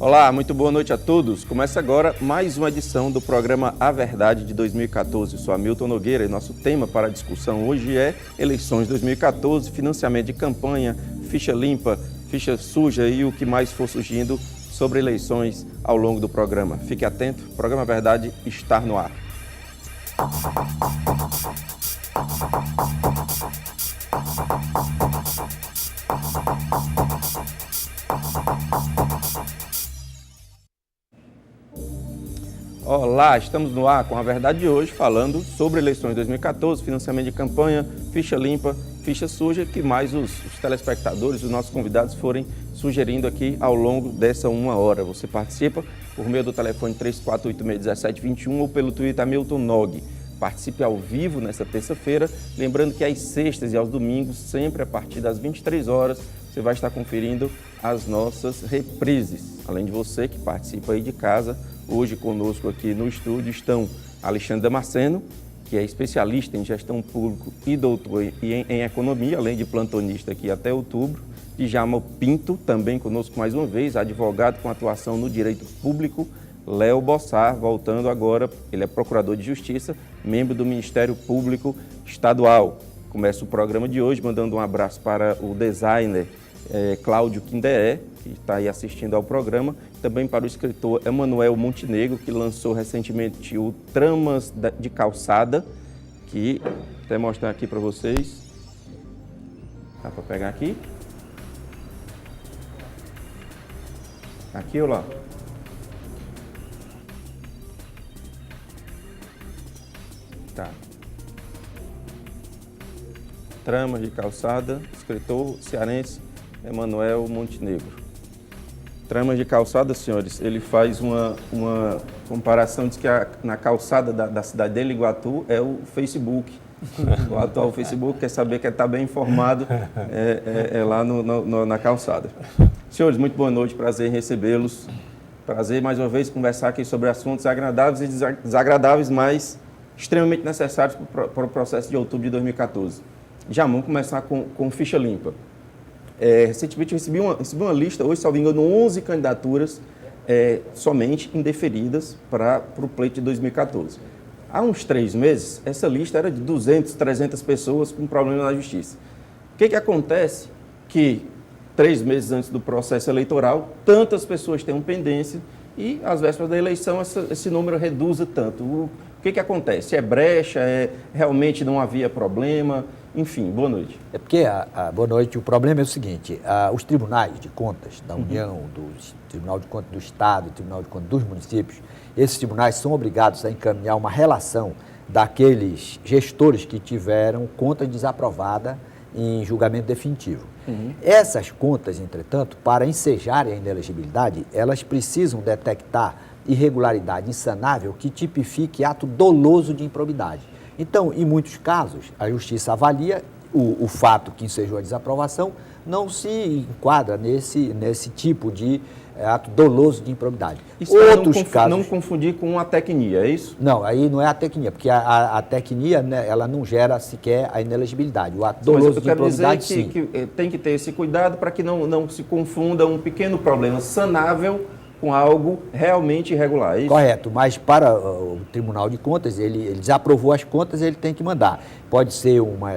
Olá, muito boa noite a todos. Começa agora mais uma edição do programa A Verdade de 2014. Eu sou Hamilton Nogueira e nosso tema para a discussão hoje é eleições 2014, financiamento de campanha, ficha limpa, ficha suja e o que mais for surgindo sobre eleições ao longo do programa. Fique atento, o programa A Verdade está no ar. Olá, estamos no ar com a verdade de hoje, falando sobre eleições 2014, financiamento de campanha, ficha limpa, ficha suja, que mais os telespectadores, os nossos convidados forem sugerindo aqui ao longo dessa uma hora. Você participa por meio do telefone 3486-1721 ou pelo Twitter Hamilton Nog. Participe ao vivo nesta terça-feira, lembrando que às sextas e aos domingos, sempre a partir das 23 horas, você vai estar conferindo as nossas reprises. Além de você que participa aí de casa, hoje conosco aqui no estúdio estão Alexandre Damasceno, que é especialista em gestão pública e doutor em economia, além de plantonista aqui até outubro. Djalma Pinto, também conosco mais uma vez, advogado com atuação no direito público. Léo Bossar, voltando agora, ele é procurador de justiça, membro do Ministério Público Estadual. Começa o programa de hoje mandando um abraço para o designer Cláudio Quindeé, que está aí assistindo ao programa, também para o escritor Emanuel Montenegro, que lançou recentemente o Tramas de Calçada, que vou até mostrar aqui para vocês. Dá para pegar aqui? Aqui ou lá? Tá. Tramas de Calçada, escritor cearense Emanuel Montenegro. Tramas de Calçada, senhores, ele faz uma comparação, diz que na calçada da cidade dele, Iguatu, é o Facebook. O atual Facebook quer saber, quer estar bem informado, é lá na calçada. Senhores, muito boa noite, prazer em recebê-los. Prazer, mais uma vez, conversar aqui sobre assuntos agradáveis e desagradáveis, mas extremamente necessários para o processo de outubro de 2014. Já vamos começar com ficha limpa. Recentemente eu recebi uma lista, hoje, salvo engano, 11 candidaturas somente indeferidas para o pleito de 2014. Há uns 3 meses, essa lista era de 200, 300 pessoas com problema na justiça. O que acontece? Que 3 meses antes do processo eleitoral, tantas pessoas têm pendência e, às vésperas da eleição, esse número reduza tanto. O que acontece? É brecha? Realmente não havia problema? Enfim, boa noite. É porque, boa noite, o problema é o seguinte, os tribunais de contas da União, do Tribunal de Contas do Estado, Tribunal de Contas dos municípios, esses tribunais são obrigados a encaminhar uma relação daqueles gestores que tiveram conta desaprovada em julgamento definitivo. Essas contas, entretanto, para ensejarem a inelegibilidade, elas precisam detectar irregularidade insanável que tipifique ato doloso de improbidade. Então, em muitos casos, a Justiça avalia o fato que ensejou a desaprovação, não se enquadra nesse tipo de ato doloso de improbidade. Isso outros casos... Não confundir com a tecnia, é isso? Não, aí não é a tecnia, porque a tecnia, né, ela não gera sequer a inelegibilidade. O ato doloso de improbidade, sim. Que tem que ter esse cuidado para que não se confunda um pequeno problema sanável com algo realmente irregular, é isso? Correto, mas para o Tribunal de Contas, ele desaprovou as contas, ele tem que mandar. Pode ser uma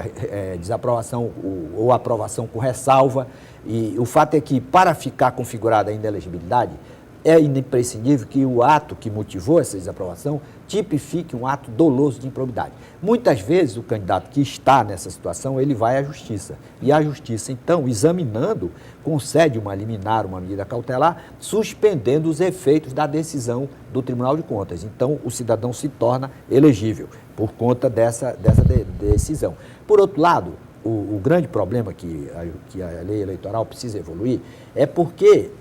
desaprovação ou aprovação com ressalva, e o fato é que, para ficar configurada a inelegibilidade, é imprescindível que o ato que motivou essa desaprovação tipifique um ato doloso de improbidade. Muitas vezes o candidato que está nessa situação, ele vai à Justiça. E a Justiça, então, examinando, concede uma liminar, uma medida cautelar, suspendendo os efeitos da decisão do Tribunal de Contas. Então, o cidadão se torna elegível por conta dessa decisão. Por outro lado, o grande problema que a lei eleitoral precisa evoluir é porque,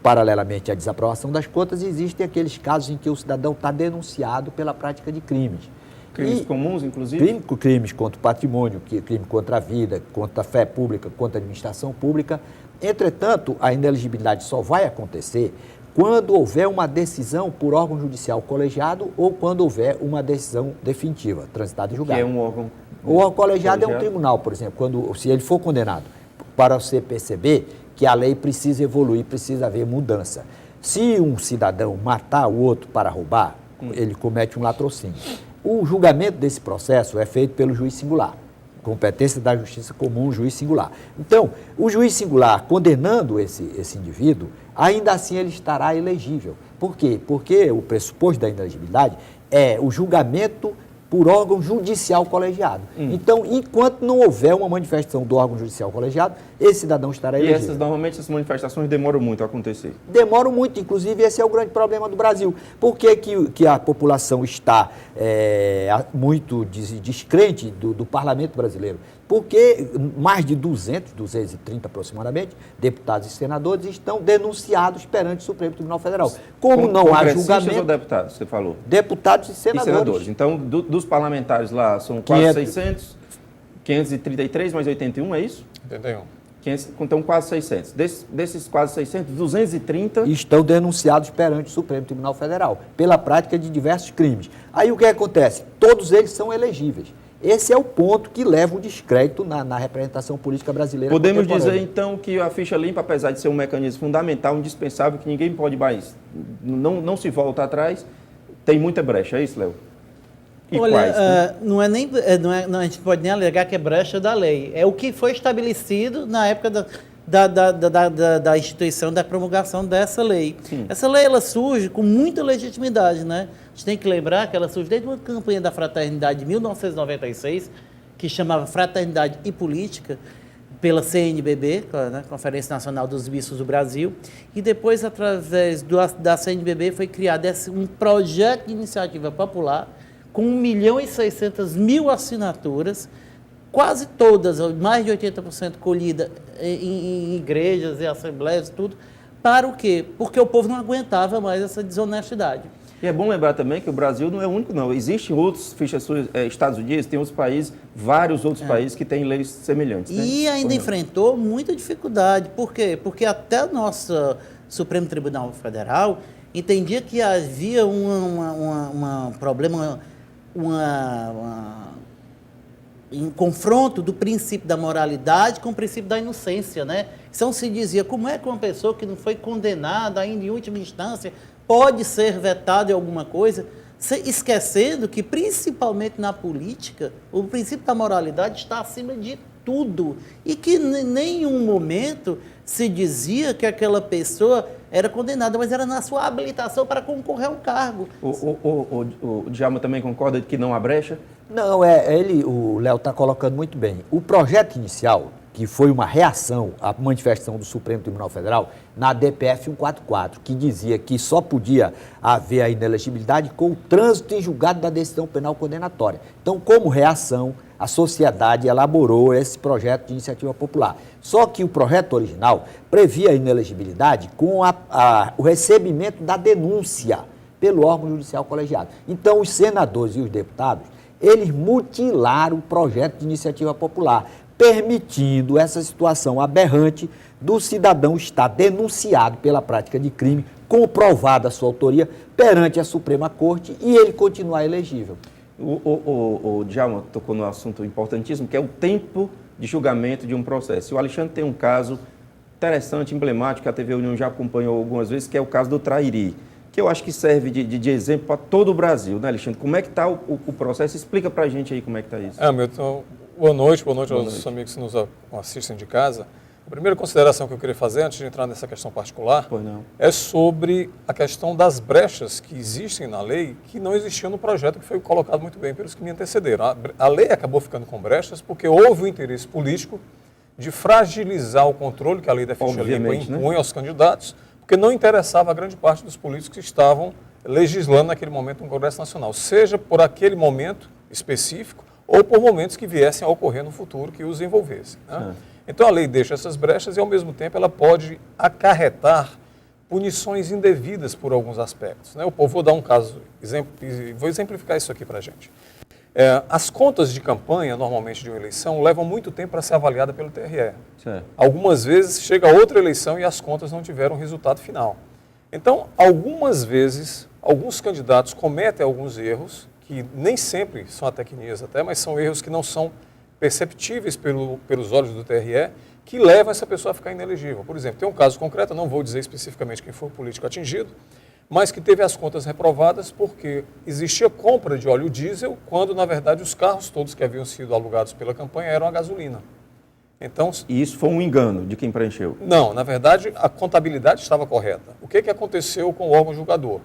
paralelamente à desaprovação das contas, existem aqueles casos em que o cidadão está denunciado pela prática de crimes. Crimes comuns, inclusive? Crimes contra o patrimônio, crime contra a vida, contra a fé pública, contra a administração pública. Entretanto, a inelegibilidade só vai acontecer quando houver uma decisão por órgão judicial colegiado ou quando houver uma decisão definitiva, transitada em julgado. Que é um órgão... O órgão colegiado é um tribunal, por exemplo, se ele for condenado, para você perceber que a lei precisa evoluir, precisa haver mudança. Se um cidadão matar o outro para roubar, ele comete um latrocínio. O julgamento desse processo é feito pelo juiz singular. Competência da justiça comum, juiz singular. Então, o juiz singular condenando esse indivíduo, ainda assim ele estará elegível. Por quê? Porque o pressuposto da inelegibilidade é o julgamento por órgão judicial colegiado. Então, enquanto não houver uma manifestação do órgão judicial colegiado, esse cidadão estará elegível. E normalmente essas manifestações demoram muito a acontecer? Demoram muito, inclusive esse é o grande problema do Brasil. Por que a população está muito descrente do parlamento brasileiro? Porque mais de 230 aproximadamente, deputados e senadores estão denunciados perante o Supremo Tribunal Federal. Como não há julgamento... ou deputados, você falou? Deputados e senadores. Então, dos parlamentares lá, são quase 600, 533 mais 81, é isso? 81. Então, quase 600. Desses quase 600, 230... estão denunciados perante o Supremo Tribunal Federal, pela prática de diversos crimes. Aí o que acontece? Todos eles são elegíveis. Esse é o ponto que leva o descrédito na representação política brasileira. Podemos dizer, então, que a ficha limpa, apesar de ser um mecanismo fundamental, indispensável, que ninguém pode mais, não se volta atrás, tem muita brecha, é isso, Léo? E olha, quais, né? a gente pode nem alegar que é brecha da lei. É o que foi estabelecido na época da instituição, da promulgação dessa lei. Sim. Essa lei, ela surge com muita legitimidade, né? A gente tem que lembrar que ela surge desde uma campanha da Fraternidade de 1996, que chamava Fraternidade e Política, pela CNBB, né, Conferência Nacional dos Bispos do Brasil, e depois, através da CNBB, foi criado um projeto de iniciativa popular com 1.600.000 assinaturas, quase todas, mais de 80% colhida em igrejas e assembleias, tudo. Para o quê? Porque o povo não aguentava mais essa desonestidade. E é bom lembrar também que o Brasil não é o único, não. Existem outros fichas sujas, Estados Unidos, tem outros países, vários outros países que têm leis semelhantes. E né? ainda enfrentou muita dificuldade. Por quê? Porque até o nosso Supremo Tribunal Federal entendia que havia um problema, em confronto do princípio da moralidade com o princípio da inocência, né? Então se dizia, como é que uma pessoa que não foi condenada ainda em última instância pode ser vetada em alguma coisa, esquecendo que, principalmente na política, o princípio da moralidade está acima de tudo e que em nenhum momento se dizia que aquela pessoa era condenada, mas era na sua habilitação para concorrer a um cargo. O Djalma também concorda de que não há brecha? Não, o Léo está colocando muito bem. O projeto inicial, que foi uma reação à manifestação do Supremo Tribunal Federal, na DPF 144, que dizia que só podia haver a inelegibilidade com o trânsito em julgado da decisão penal condenatória. Então, como reação, a sociedade elaborou esse projeto de iniciativa popular. Só que o projeto original previa a inelegibilidade com o recebimento da denúncia pelo órgão judicial colegiado. Então, os senadores e os deputados, eles mutilaram o projeto de iniciativa popular, permitindo essa situação aberrante do cidadão estar denunciado pela prática de crime, comprovada a sua autoria perante a Suprema Corte e ele continuar elegível. O Djalma tocou no assunto importantíssimo, que é o tempo de julgamento de um processo. O Alexandre tem um caso interessante, emblemático, que a TV União já acompanhou algumas vezes, que é o caso do Trairi, que eu acho que serve de exemplo para todo o Brasil, né, Alexandre? Como é que está o processo? Explica para a gente aí como é que está isso. Milton, boa noite aos amigos que nos assistem de casa. A primeira consideração que eu queria fazer, antes de entrar nessa questão particular, é sobre a questão das brechas que existem na lei, que não existiam no projeto, que foi colocado muito bem pelos que me antecederam. A lei acabou ficando com brechas porque houve o interesse político de fragilizar o controle que a lei da ficha limpa impunha aos candidatos, porque não interessava a grande parte dos políticos que estavam legislando naquele momento no Congresso Nacional, seja por aquele momento específico ou por momentos que viessem a ocorrer no futuro que os envolvessem, né? Então a lei deixa essas brechas e, ao mesmo tempo, ela pode acarretar punições indevidas por alguns aspectos, né? Eu vou dar um caso, vou exemplificar isso aqui para a gente. As contas de campanha, normalmente de uma eleição, levam muito tempo para ser avaliada pelo TRE. Certo. Algumas vezes chega outra eleição e as contas não tiveram resultado final. Então, algumas vezes, alguns candidatos cometem alguns erros, que nem sempre são atecnias até, mas são erros que não são perceptíveis pelos olhos do TRE, que levam essa pessoa a ficar inelegível. Por exemplo, tem um caso concreto, não vou dizer especificamente quem foi o político atingido, mas que teve as contas reprovadas porque existia compra de óleo diesel, quando, na verdade, os carros todos que haviam sido alugados pela campanha eram a gasolina. Então, e isso foi um engano de quem preencheu? Não, na verdade, a contabilidade estava correta. O que aconteceu com o órgão julgador?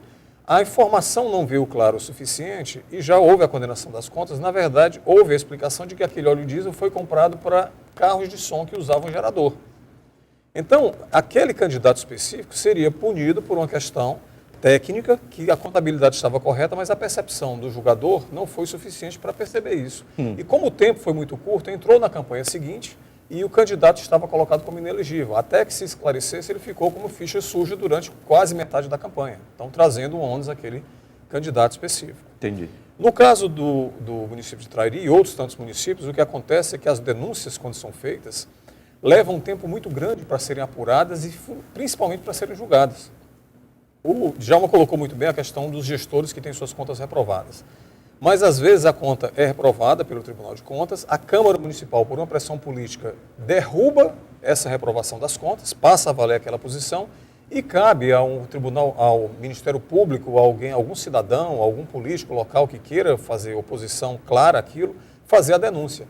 A informação não veio clara o suficiente e já houve a condenação das contas. Na verdade, houve a explicação de que aquele óleo diesel foi comprado para carros de som que usavam gerador. Então, aquele candidato específico seria punido por uma questão técnica, que a contabilidade estava correta, mas a percepção do julgador não foi suficiente para perceber isso. E como o tempo foi muito curto, entrou na campanha seguinte e o candidato estava colocado como inelegível. Até que se esclarecesse, ele ficou como ficha suja durante quase metade da campanha. Então, trazendo o ônus àquele candidato específico. Entendi. No caso do município de Trairi e outros tantos municípios, o que acontece é que as denúncias, quando são feitas, levam um tempo muito grande para serem apuradas e principalmente para serem julgadas. O Djalma colocou muito bem a questão dos gestores que têm suas contas reprovadas. Mas, às vezes, a conta é reprovada pelo Tribunal de Contas, a Câmara Municipal, por uma pressão política, derruba essa reprovação das contas, passa a valer aquela posição e cabe ao tribunal, ao Ministério Público, algum cidadão, algum político local que queira fazer oposição clara àquilo, fazer a denúncia.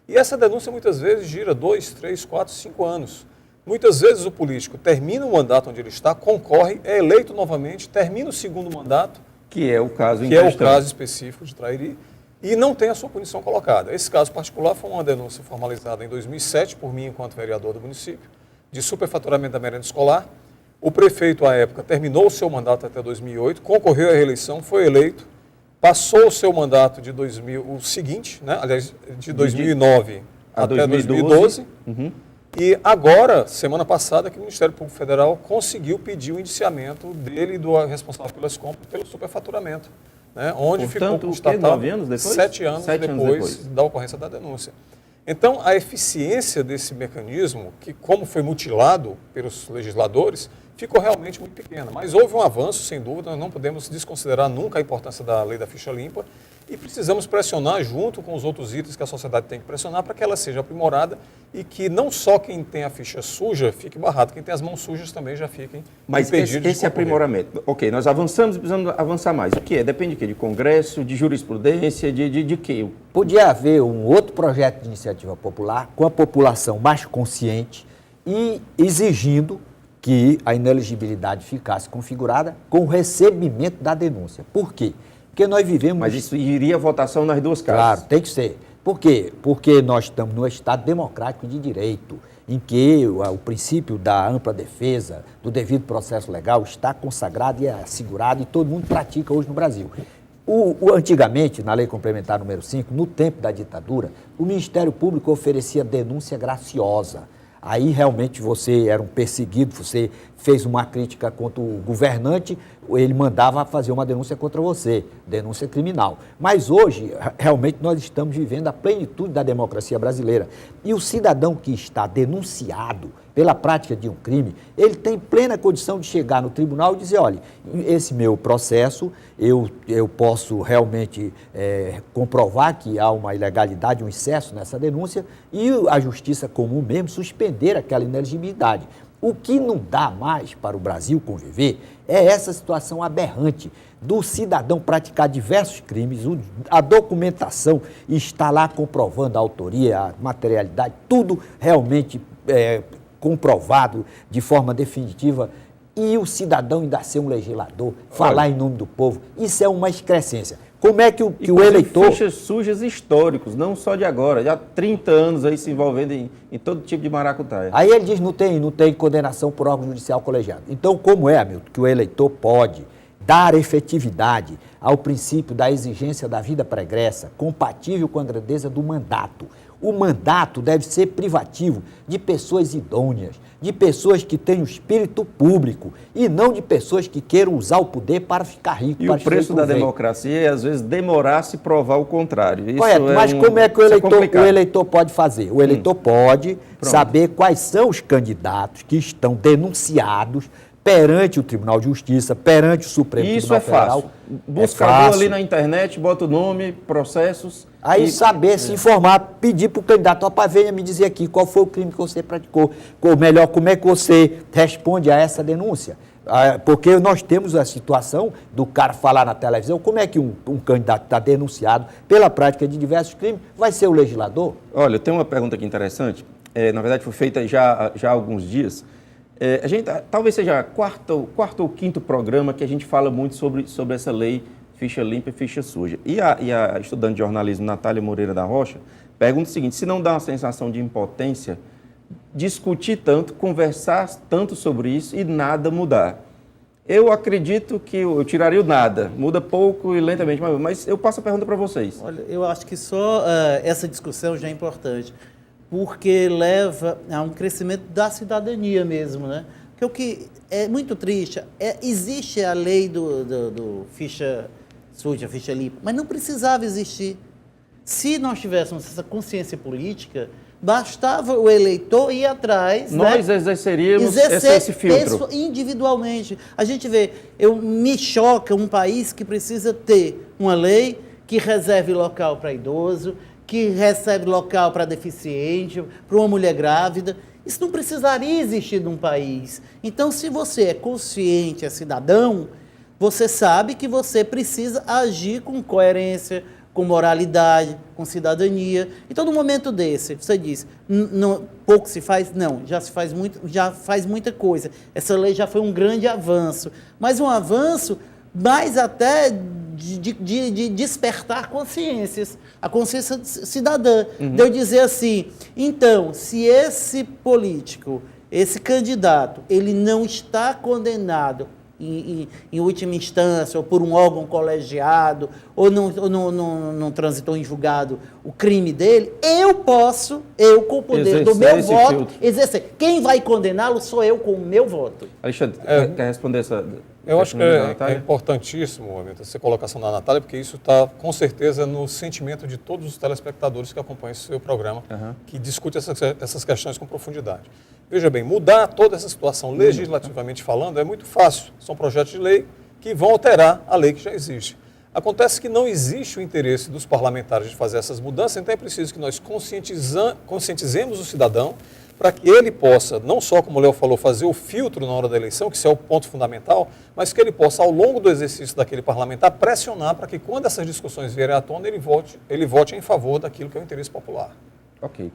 E essa denúncia, muitas vezes, gira 2, 3, 4, 5 anos. Muitas vezes o político termina o mandato onde ele está, concorre, é eleito novamente, termina o segundo mandato, que é o caso em questão. Que é o caso específico de Trairi, e não tem a sua punição colocada. Esse caso particular foi uma denúncia formalizada em 2007 por mim, enquanto vereador do município, de superfaturamento da merenda escolar. O prefeito, à época, terminou o seu mandato até 2008, concorreu à reeleição, foi eleito, passou o seu mandato de o seguinte, né, aliás, de 2009 até 2012. E agora, semana passada, que o Ministério Público Federal conseguiu pedir o indiciamento dele e do responsável pelas compras pelo superfaturamento, né, onde Portanto, ficou constatado 9 anos depois? 7 anos depois da ocorrência da denúncia. Então, a eficiência desse mecanismo, que como foi mutilado pelos legisladores, ficou realmente muito pequena. Mas houve um avanço, sem dúvida, nós não podemos desconsiderar nunca a importância da lei da ficha limpa e precisamos pressionar junto com os outros itens que a sociedade tem que pressionar para que ela seja aprimorada e que não só quem tem a ficha suja fique barrado, quem tem as mãos sujas também já fiquem Mas impedidos esse aprimoramento, ok, nós avançamos e precisamos avançar mais. O que é? Depende de quê? De Congresso, de jurisprudência, de quê? Podia haver um outro projeto de iniciativa popular com a população mais consciente e exigindo que a inelegibilidade ficasse configurada com o recebimento da denúncia. Por quê? Porque nós vivemos... Mas isso iria à votação nas duas casas. Claro, tem que ser. Por quê? Porque nós estamos num Estado democrático de direito, em que o princípio da ampla defesa, do devido processo legal, está consagrado e é assegurado e todo mundo pratica hoje no Brasil. Antigamente, na Lei Complementar número 5, no tempo da ditadura, o Ministério Público oferecia denúncia graciosa. Aí realmente você era um perseguido, você fez uma crítica contra o governante, ele mandava fazer uma denúncia contra você, denúncia criminal. Mas hoje, realmente, nós estamos vivendo a plenitude da democracia brasileira. E o cidadão que está denunciado pela prática de um crime, ele tem plena condição de chegar no tribunal e dizer, olha, esse meu processo, eu posso realmente comprovar que há uma ilegalidade, um excesso nessa denúncia, e a justiça comum mesmo suspender aquela inelegibilidade. O que não dá mais para o Brasil conviver é essa situação aberrante do cidadão praticar diversos crimes, a documentação está lá comprovando a autoria, a materialidade, tudo realmente comprovado de forma definitiva, e o cidadão ainda ser um legislador, falar em nome do povo, isso é uma excrescência. Como é que o eleitor... fichas sujas históricos, não só de agora, já há 30 anos aí se envolvendo em todo tipo de maracutaia. Aí ele diz não tem condenação por órgão judicial colegiado. Então, como é, Hamilton, que o eleitor pode dar efetividade ao princípio da exigência da vida pregressa, compatível com a grandeza do mandato? O mandato deve ser privativo de pessoas idôneas, de pessoas que têm o espírito público e não de pessoas que queiram usar o poder para ficar rico. E o preço da democracia é, às vezes, demorar-se provar o contrário. Isso correto, mas como é que o eleitor pode fazer? O eleitor pode saber quais são os candidatos que estão denunciados perante o Tribunal de Justiça, perante o Supremo Tribunal Federal. Isso é fácil. Buscador ali na internet, bota o nome, processos. Aí saber, se informar, pedir para o candidato, venha me dizer aqui qual foi o crime que você praticou, ou melhor, como é que você responde a essa denúncia. Porque nós temos a situação do cara falar na televisão, como é que um candidato está denunciado pela prática de diversos crimes, vai ser o legislador? Olha, tem uma pergunta aqui interessante, na verdade foi feita já há alguns dias. A gente, talvez seja quarto ou quinto programa que a gente fala muito sobre essa lei ficha limpa e ficha suja. E a estudante de jornalismo Natália Moreira da Rocha pergunta o seguinte: se não dá uma sensação de impotência discutir tanto, conversar tanto sobre isso e nada mudar? Eu acredito que eu tiraria o nada, muda pouco e lentamente, mas eu passo a pergunta para vocês. Olha, eu acho que só essa discussão já é importante, porque leva a um crescimento da cidadania mesmo, né? Porque o que é muito triste, existe a lei do ficha suja, ficha limpa, mas não precisava existir. Se nós tivéssemos essa consciência política, bastava o eleitor ir atrás. Nós exerceríamos esse filtro. Individualmente. A gente vê, me choca um país que precisa ter uma lei que reserve local para idoso, que recebe local para deficiente, para uma mulher grávida. Isso não precisaria existir num país. Então, se você é consciente, é cidadão, você sabe que você precisa agir com coerência, com moralidade, com cidadania. Então, no momento desse, você diz, pouco se faz? Não, já faz muita coisa. Essa lei já foi um grande avanço, mas um avanço mais até de despertar consciências, a consciência cidadã, de eu dizer assim, então, se esse político, esse candidato, ele não está condenado em última instância, ou por um órgão colegiado, ou não transitou em julgado o crime dele, eu com o poder do meu voto, exercer. Quem vai condená-lo sou eu com o meu voto. Alexandre, quer responder essa... Eu acho que é importantíssimo, Hamilton, essa colocação da Natália, porque isso está, com certeza, no sentimento de todos os telespectadores que acompanham esse seu programa, que discute essas questões com profundidade. Veja bem, mudar toda essa situação legislativamente falando é muito fácil. São projetos de lei que vão alterar a lei que já existe. Acontece que não existe o interesse dos parlamentares de fazer essas mudanças, então é preciso que nós conscientizemos o cidadão para que ele possa, não só, como o Léo falou, fazer o filtro na hora da eleição, que isso é o ponto fundamental, mas que ele possa, ao longo do exercício daquele parlamentar, pressionar para que, quando essas discussões vierem à tona, ele vote em favor daquilo que é o interesse popular. Ok.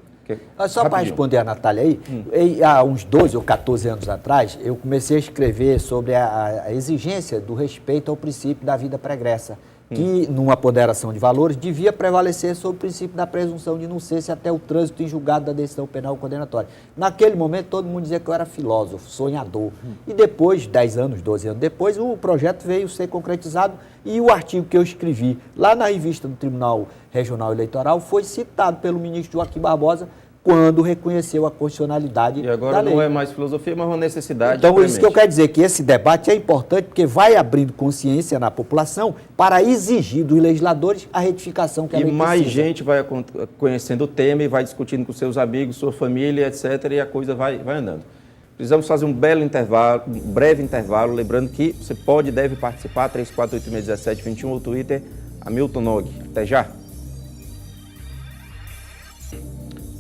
Só para responder a Natália aí, há uns 12 ou 14 anos atrás, eu comecei a escrever sobre a exigência do respeito ao princípio da vida pregressa, que, numa ponderação de valores, devia prevalecer sobre o princípio da presunção de inocência até o trânsito em julgado da decisão penal condenatória. Naquele momento, todo mundo dizia que eu era filósofo, sonhador. E depois, 10 anos, 12 anos depois, o projeto veio ser concretizado e o artigo que eu escrevi lá na revista do Tribunal Regional Eleitoral foi citado pelo ministro Joaquim Barbosa quando reconheceu a constitucionalidade da lei. E agora não é mais filosofia, mas uma necessidade. Então, isso que eu quero dizer, que esse debate é importante porque vai abrindo consciência na população para exigir dos legisladores a retificação que a lei precisa. E mais gente vai conhecendo o tema e vai discutindo com seus amigos, sua família, etc., e a coisa vai andando. Precisamos fazer um breve intervalo, lembrando que você pode e deve participar, 34861721 ou Twitter, Hamilton Nog. Até já!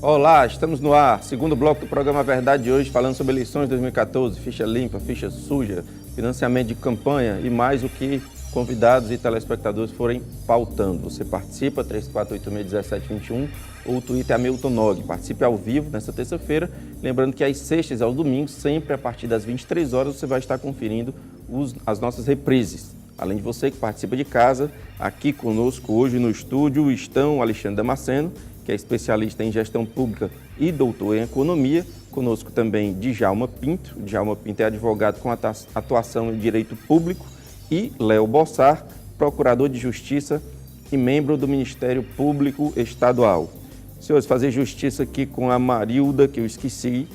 Olá, estamos no ar, segundo bloco do programa Verdade de hoje, falando sobre eleições de 2014, ficha limpa, ficha suja, financiamento de campanha e mais o que convidados e telespectadores forem pautando. Você participa, 34861721 ou o Twitter Hamilton Nog. Participe ao vivo nesta terça-feira, lembrando que às sextas e aos domingos, sempre a partir das 23 horas, você vai estar conferindo as nossas reprises. Além de você que participa de casa, aqui conosco hoje no estúdio estão Alexandre Damasceno, que é especialista em gestão pública e doutor em economia. Conosco também Djalma Pinto. Djalma Pinto é advogado com atuação em direito público. E Léo Bossar, procurador de justiça e membro do Ministério Público Estadual. Senhores, fazer justiça aqui com a Marilda, que eu esqueci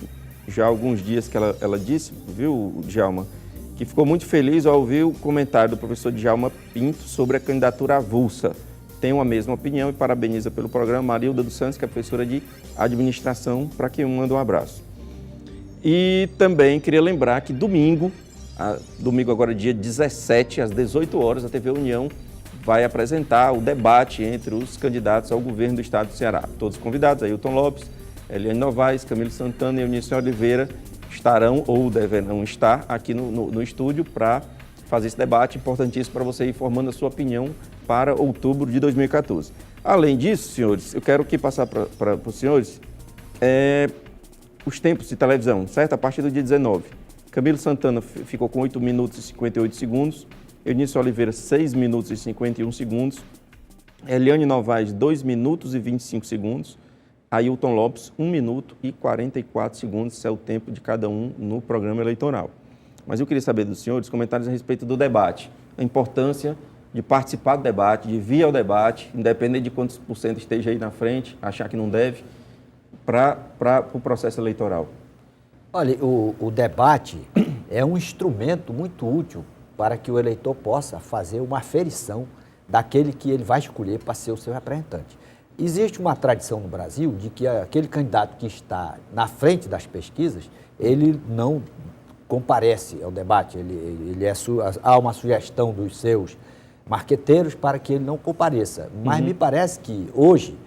já há alguns dias que ela disse, viu, Djalma, que ficou muito feliz ao ouvir o comentário do professor Djalma Pinto sobre a candidatura avulsa. Tenho a mesma opinião e parabeniza pelo programa Marilda dos Santos, que é professora de administração, para quem manda um abraço. E também queria lembrar que domingo, Domingo agora, dia 17, às 18 horas, a TV União vai apresentar o debate entre os candidatos ao governo do estado do Ceará. Todos convidados, Ailton Lopes, Eliane Novaes, Camilo Santana e Eunício Oliveira estarão ou deverão estar aqui no estúdio para fazer esse debate importantíssimo para você ir formando a sua opinião para outubro de 2014. Além disso, senhores, eu quero aqui passar para os senhores os tempos de televisão, certo? A partir do dia 19. Camilo Santana ficou com 8 minutos e 58 segundos, Eunício Oliveira 6 minutos e 51 segundos, Eliane Novaes 2 minutos e 25 segundos, Ailton Lopes 1 minuto e 44 segundos, esse é o tempo de cada um no programa eleitoral. Mas eu queria saber dos senhores comentários a respeito do debate, a importância de participar do debate, de vir ao debate, independente de quantos por cento esteja aí na frente, achar que não deve, para o processo eleitoral. Olha, o debate é um instrumento muito útil para que o eleitor possa fazer uma aferição daquele que ele vai escolher para ser o seu representante. Existe uma tradição no Brasil de que aquele candidato que está na frente das pesquisas, ele não comparece ao debate, há uma sugestão dos seus marqueteiros para que ele não compareça. Mas me parece que hoje,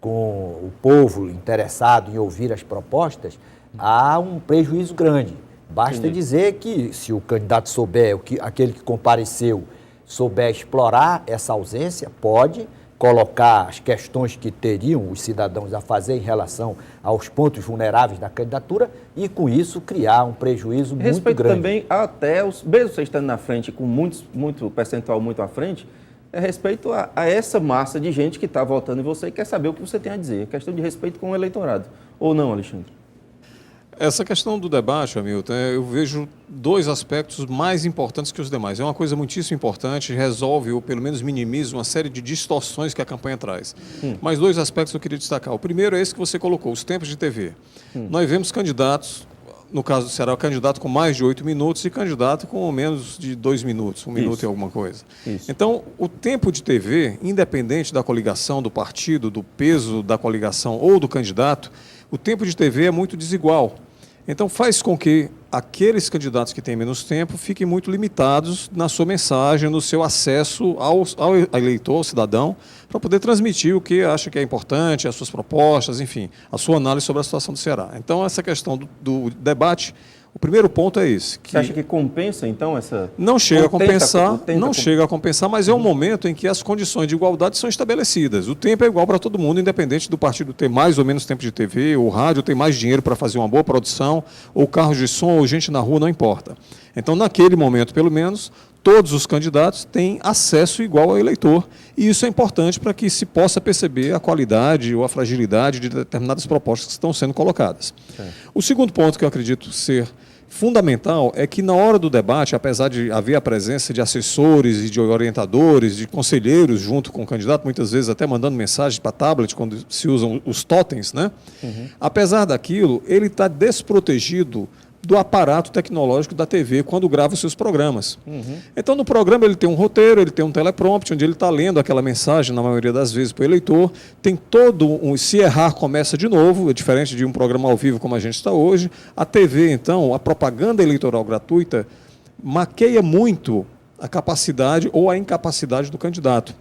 com o povo interessado em ouvir as propostas, há um prejuízo grande. Basta dizer que, se o candidato souber, aquele que compareceu, souber explorar essa ausência, pode colocar as questões que teriam os cidadãos a fazer em relação aos pontos vulneráveis da candidatura e, com isso, criar um prejuízo muito Respeito grande. também até, mesmo você estando na frente, com muito percentual muito à frente, respeito a essa massa de gente que está votando em você e quer saber o que você tem a dizer. É questão de respeito com o eleitorado. Ou não, Alexandre? Essa questão do debate, Hamilton, eu vejo dois aspectos mais importantes que os demais. É uma coisa muitíssimo importante, resolve ou pelo menos minimiza uma série de distorções que a campanha traz. Mas dois aspectos eu queria destacar. O primeiro é esse que você colocou, os tempos de TV. Nós vemos candidatos, no caso do Ceará, candidato com mais de 8 minutos e candidato com menos de 2 minutos, 1 minuto e alguma coisa. Então, o tempo de TV, independente da coligação, do partido, do peso da coligação ou do candidato, o tempo de TV é muito desigual. Então, faz com que aqueles candidatos que têm menos tempo fiquem muito limitados na sua mensagem, no seu acesso ao eleitor, ao cidadão, para poder transmitir o que acha que é importante, as suas propostas, enfim, a sua análise sobre a situação do Ceará. Então, essa questão do debate, o primeiro ponto é esse. Você acha que compensa, então, essa... Não chega a compensar, mas é um momento em que as condições de igualdade são estabelecidas. O tempo é igual para todo mundo, independente do partido ter mais ou menos tempo de TV, ou rádio ter mais dinheiro para fazer uma boa produção, ou carros de som, ou gente na rua, não importa. Então, naquele momento, pelo menos, todos os candidatos têm acesso igual ao eleitor, e isso é importante para que se possa perceber a qualidade ou a fragilidade de determinadas propostas que estão sendo colocadas. O segundo ponto que eu acredito ser fundamental é que na hora do debate, apesar de haver a presença de assessores e de orientadores, de conselheiros junto com o candidato, muitas vezes até mandando mensagens para tablet, quando se usam os totens, né? Apesar daquilo, ele está desprotegido do aparato tecnológico da TV quando grava os seus programas. Então, no programa ele tem um roteiro, ele tem um teleprompter, onde ele está lendo aquela mensagem, na maioria das vezes, para o eleitor. Tem se errar, começa de novo, é diferente de um programa ao vivo como a gente está hoje. A TV, então, a propaganda eleitoral gratuita, maqueia muito a capacidade ou a incapacidade do candidato.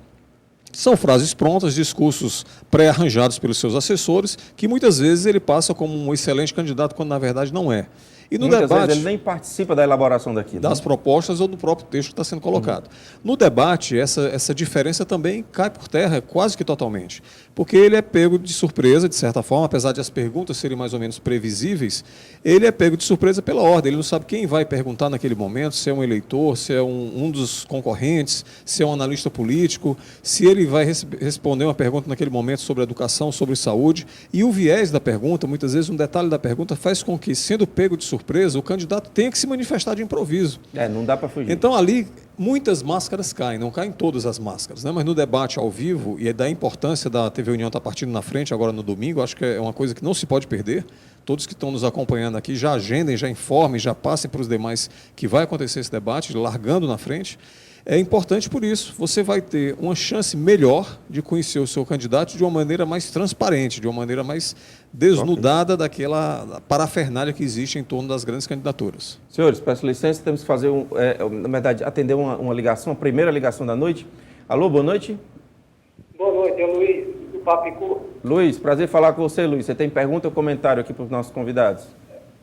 São frases prontas, discursos pré-arranjados pelos seus assessores, que muitas vezes ele passa como um excelente candidato, quando na verdade não é. E no Muitas debate, vezes ele nem participa da elaboração daquilo. das propostas ou do próprio texto que está sendo colocado. No debate, essa diferença também cai por terra quase que totalmente, porque ele é pego de surpresa, de certa forma, apesar de as perguntas serem mais ou menos previsíveis, ele é pego de surpresa pela ordem, ele não sabe quem vai perguntar naquele momento, se é um eleitor, se é um dos concorrentes, se é um analista político, se ele vai responder uma pergunta naquele momento sobre educação, sobre saúde, e o viés da pergunta, muitas vezes um detalhe da pergunta faz com que, sendo pego de surpresa, o candidato tenha que se manifestar de improviso. Não dá para fugir. Então, ali, muitas máscaras caem, não caem todas as máscaras, né? Mas no debate ao vivo, e é da importância da TV União estar partindo na frente agora no domingo, acho que é uma coisa que não se pode perder. todos que estão nos acompanhando aqui já agendem, já informem, já passem para os demais que vai acontecer esse debate, largando na frente. É importante por isso, você vai ter uma chance melhor de conhecer o seu candidato de uma maneira mais transparente, de uma maneira mais desnudada daquela parafernália que existe em torno das grandes candidaturas. Senhores, peço licença, temos que fazer, na verdade, atender uma ligação, a primeira ligação da noite. Alô, boa noite. Boa noite, é o Luiz, do Papicu. Luiz, prazer falar com você, Luiz. Você tem pergunta ou comentário aqui para os nossos convidados?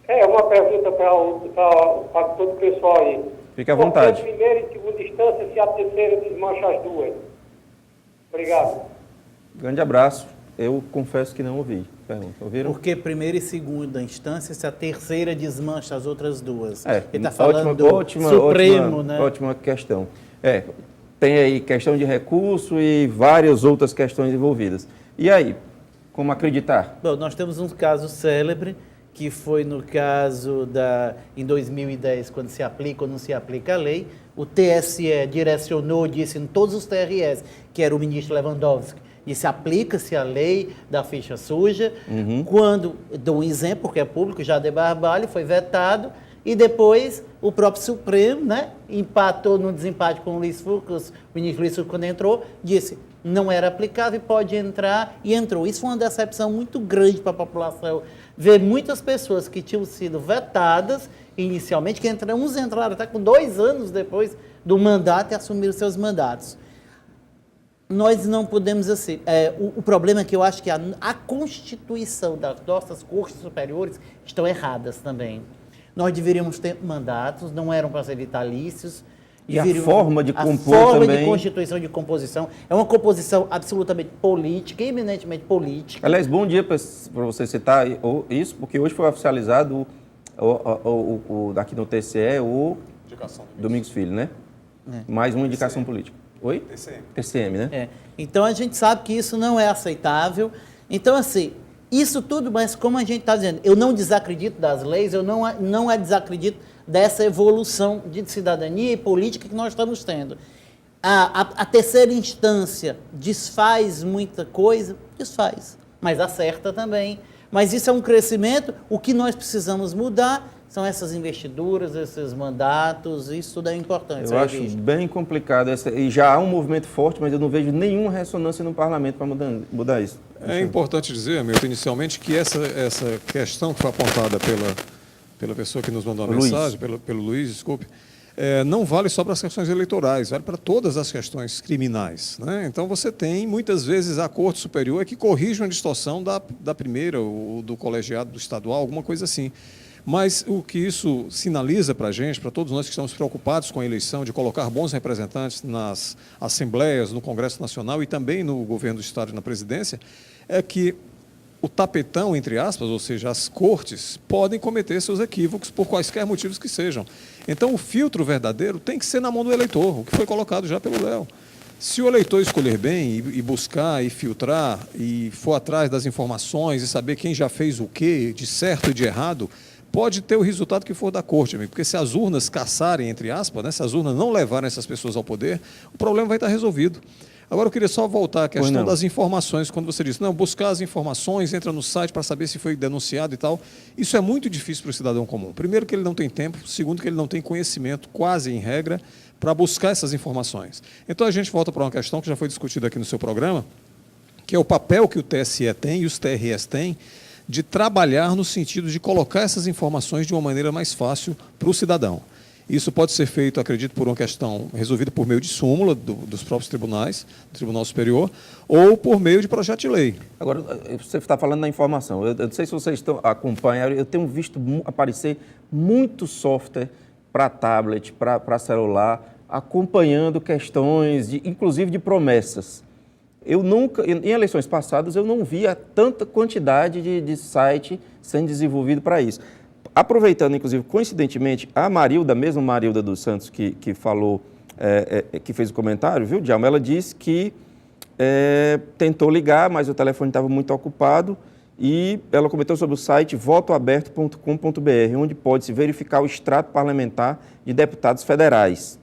Uma pergunta para todo o pessoal aí. Fique à vontade. Por que a primeira e segunda instância se a terceira desmancha as duas? Obrigado. Grande abraço. Eu confesso que não ouvi. Pergunta, ouviram? Porque primeira e segunda instância, se a terceira desmancha as outras duas. Ele está falando do Supremo, né? Ótima questão. Tem aí questão de recurso e várias outras questões envolvidas. E aí, como acreditar? Bom, nós temos um caso célebre, que foi no caso em 2010, quando se aplica ou não se aplica a lei, o TSE direcionou, disse em todos os TRS, que era o ministro Lewandowski, disse aplica-se a lei da ficha suja, quando, dou um exemplo, porque é público, Jader Barbalho foi vetado, e depois o próprio Supremo, né, empatou no desempate com o Luiz Fux, o ministro Luiz Fux, quando entrou, disse não era aplicável e pode entrar, e entrou. Isso foi uma decepção muito grande para a população, ver muitas pessoas que tinham sido vetadas inicialmente, que uns entraram até com 2 anos depois do mandato e assumiram seus mandatos. Nós não podemos, assim, o problema é que eu acho que a constituição das nossas cortes superiores estão erradas também. Nós deveríamos ter mandatos, não eram para ser vitalícios. E a forma de compor também. A forma também. de constituição de composição é uma composição absolutamente política, eminentemente política. Aliás, bom dia para você citar isso, porque hoje foi oficializado aqui no TCE o Domingos Filho, né? Mais uma indicação política. Oi? TCM, né? Então a gente sabe que isso não é aceitável. Então, assim, isso tudo, mas como a gente está dizendo, eu não desacredito das leis, eu não desacredito dessa evolução de cidadania e política que nós estamos tendo. A terceira instância desfaz muita coisa? Desfaz, mas acerta também. Mas isso é um crescimento, o que nós precisamos mudar são essas investiduras, esses mandatos, isso tudo é importante. Eu acho bem complicado, e já há um movimento forte, mas eu não vejo nenhuma ressonância no parlamento para mudar isso. É importante dizer, Milton, inicialmente, que essa questão que foi apontada pela pessoa que nos mandou a mensagem, pelo Luiz, desculpe, não vale só para as questões eleitorais, vale para todas as questões criminais, né? Então você tem, muitas vezes, a Corte Superior que corrige uma distorção da primeira, ou do colegiado do estadual, alguma coisa assim. Mas o que isso sinaliza para a gente, para todos nós que estamos preocupados com a eleição, de colocar bons representantes nas assembleias, no Congresso Nacional e também no governo do Estado e na presidência, é que o tapetão, entre aspas, ou seja, as cortes, podem cometer seus equívocos por quaisquer motivos que sejam. Então, o filtro verdadeiro tem que ser na mão do eleitor, o que foi colocado já pelo Léo. Se o eleitor escolher bem e buscar e filtrar e for atrás das informações e saber quem já fez o quê, de certo e de errado, pode ter o resultado que for da corte, amigo, porque se as urnas caçarem, entre aspas, né, se as urnas não levarem essas pessoas ao poder, o problema vai estar resolvido. Agora, eu queria só voltar à questão das informações, quando você disse, não, buscar as informações, entra no site para saber se foi denunciado e tal. Isso é muito difícil para o cidadão comum. Primeiro, que ele não tem tempo. Segundo, que ele não tem conhecimento, quase em regra, para buscar essas informações. Então, a gente volta para uma questão que já foi discutida aqui no seu programa, que é o papel que o TSE tem e os TRS têm de trabalhar no sentido de colocar essas informações de uma maneira mais fácil para o cidadão. Isso pode ser feito, acredito, por uma questão resolvida por meio de súmula dos próprios tribunais, do Tribunal Superior, ou por meio de projeto de lei. Agora, você está falando da informação. Eu não sei se vocês acompanham, eu tenho visto aparecer muito software para tablet, para celular, acompanhando questões, inclusive de promessas. Eu nunca, em eleições passadas, eu não via tanta quantidade de site sendo desenvolvido para isso. Aproveitando, inclusive, coincidentemente, a Marilda, mesmo Marilda dos Santos, que falou, que fez o comentário, viu, Djalma? Ela disse que tentou ligar, mas o telefone estava muito ocupado, e ela comentou sobre o site votoaberto.com.br, onde pode-se verificar o extrato parlamentar de deputados federais.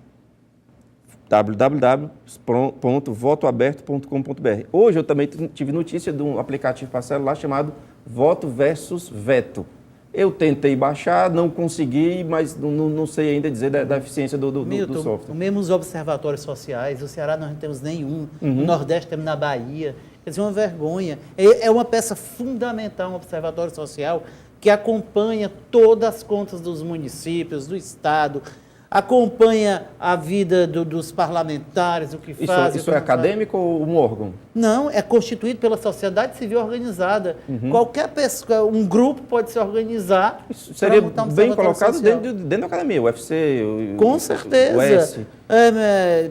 www.votoaberto.com.br. Hoje eu também tive notícia de um aplicativo para celular chamado voto versus veto. Eu tentei baixar, não consegui, mas não sei ainda dizer da eficiência do software. Mesmo os observatórios sociais, no Ceará nós não temos nenhum, no Nordeste temos na Bahia, quer dizer, uma vergonha. É uma peça fundamental, um observatório social, que acompanha todas as contas dos municípios, do Estado, acompanha a vida dos parlamentares, o que fazem. Isso é acadêmico ou um órgão? Não, é constituído pela sociedade civil organizada. Qualquer pessoa, um grupo pode se organizar. Isso seria bem colocado dentro da academia, o UFC, Com certeza. o S.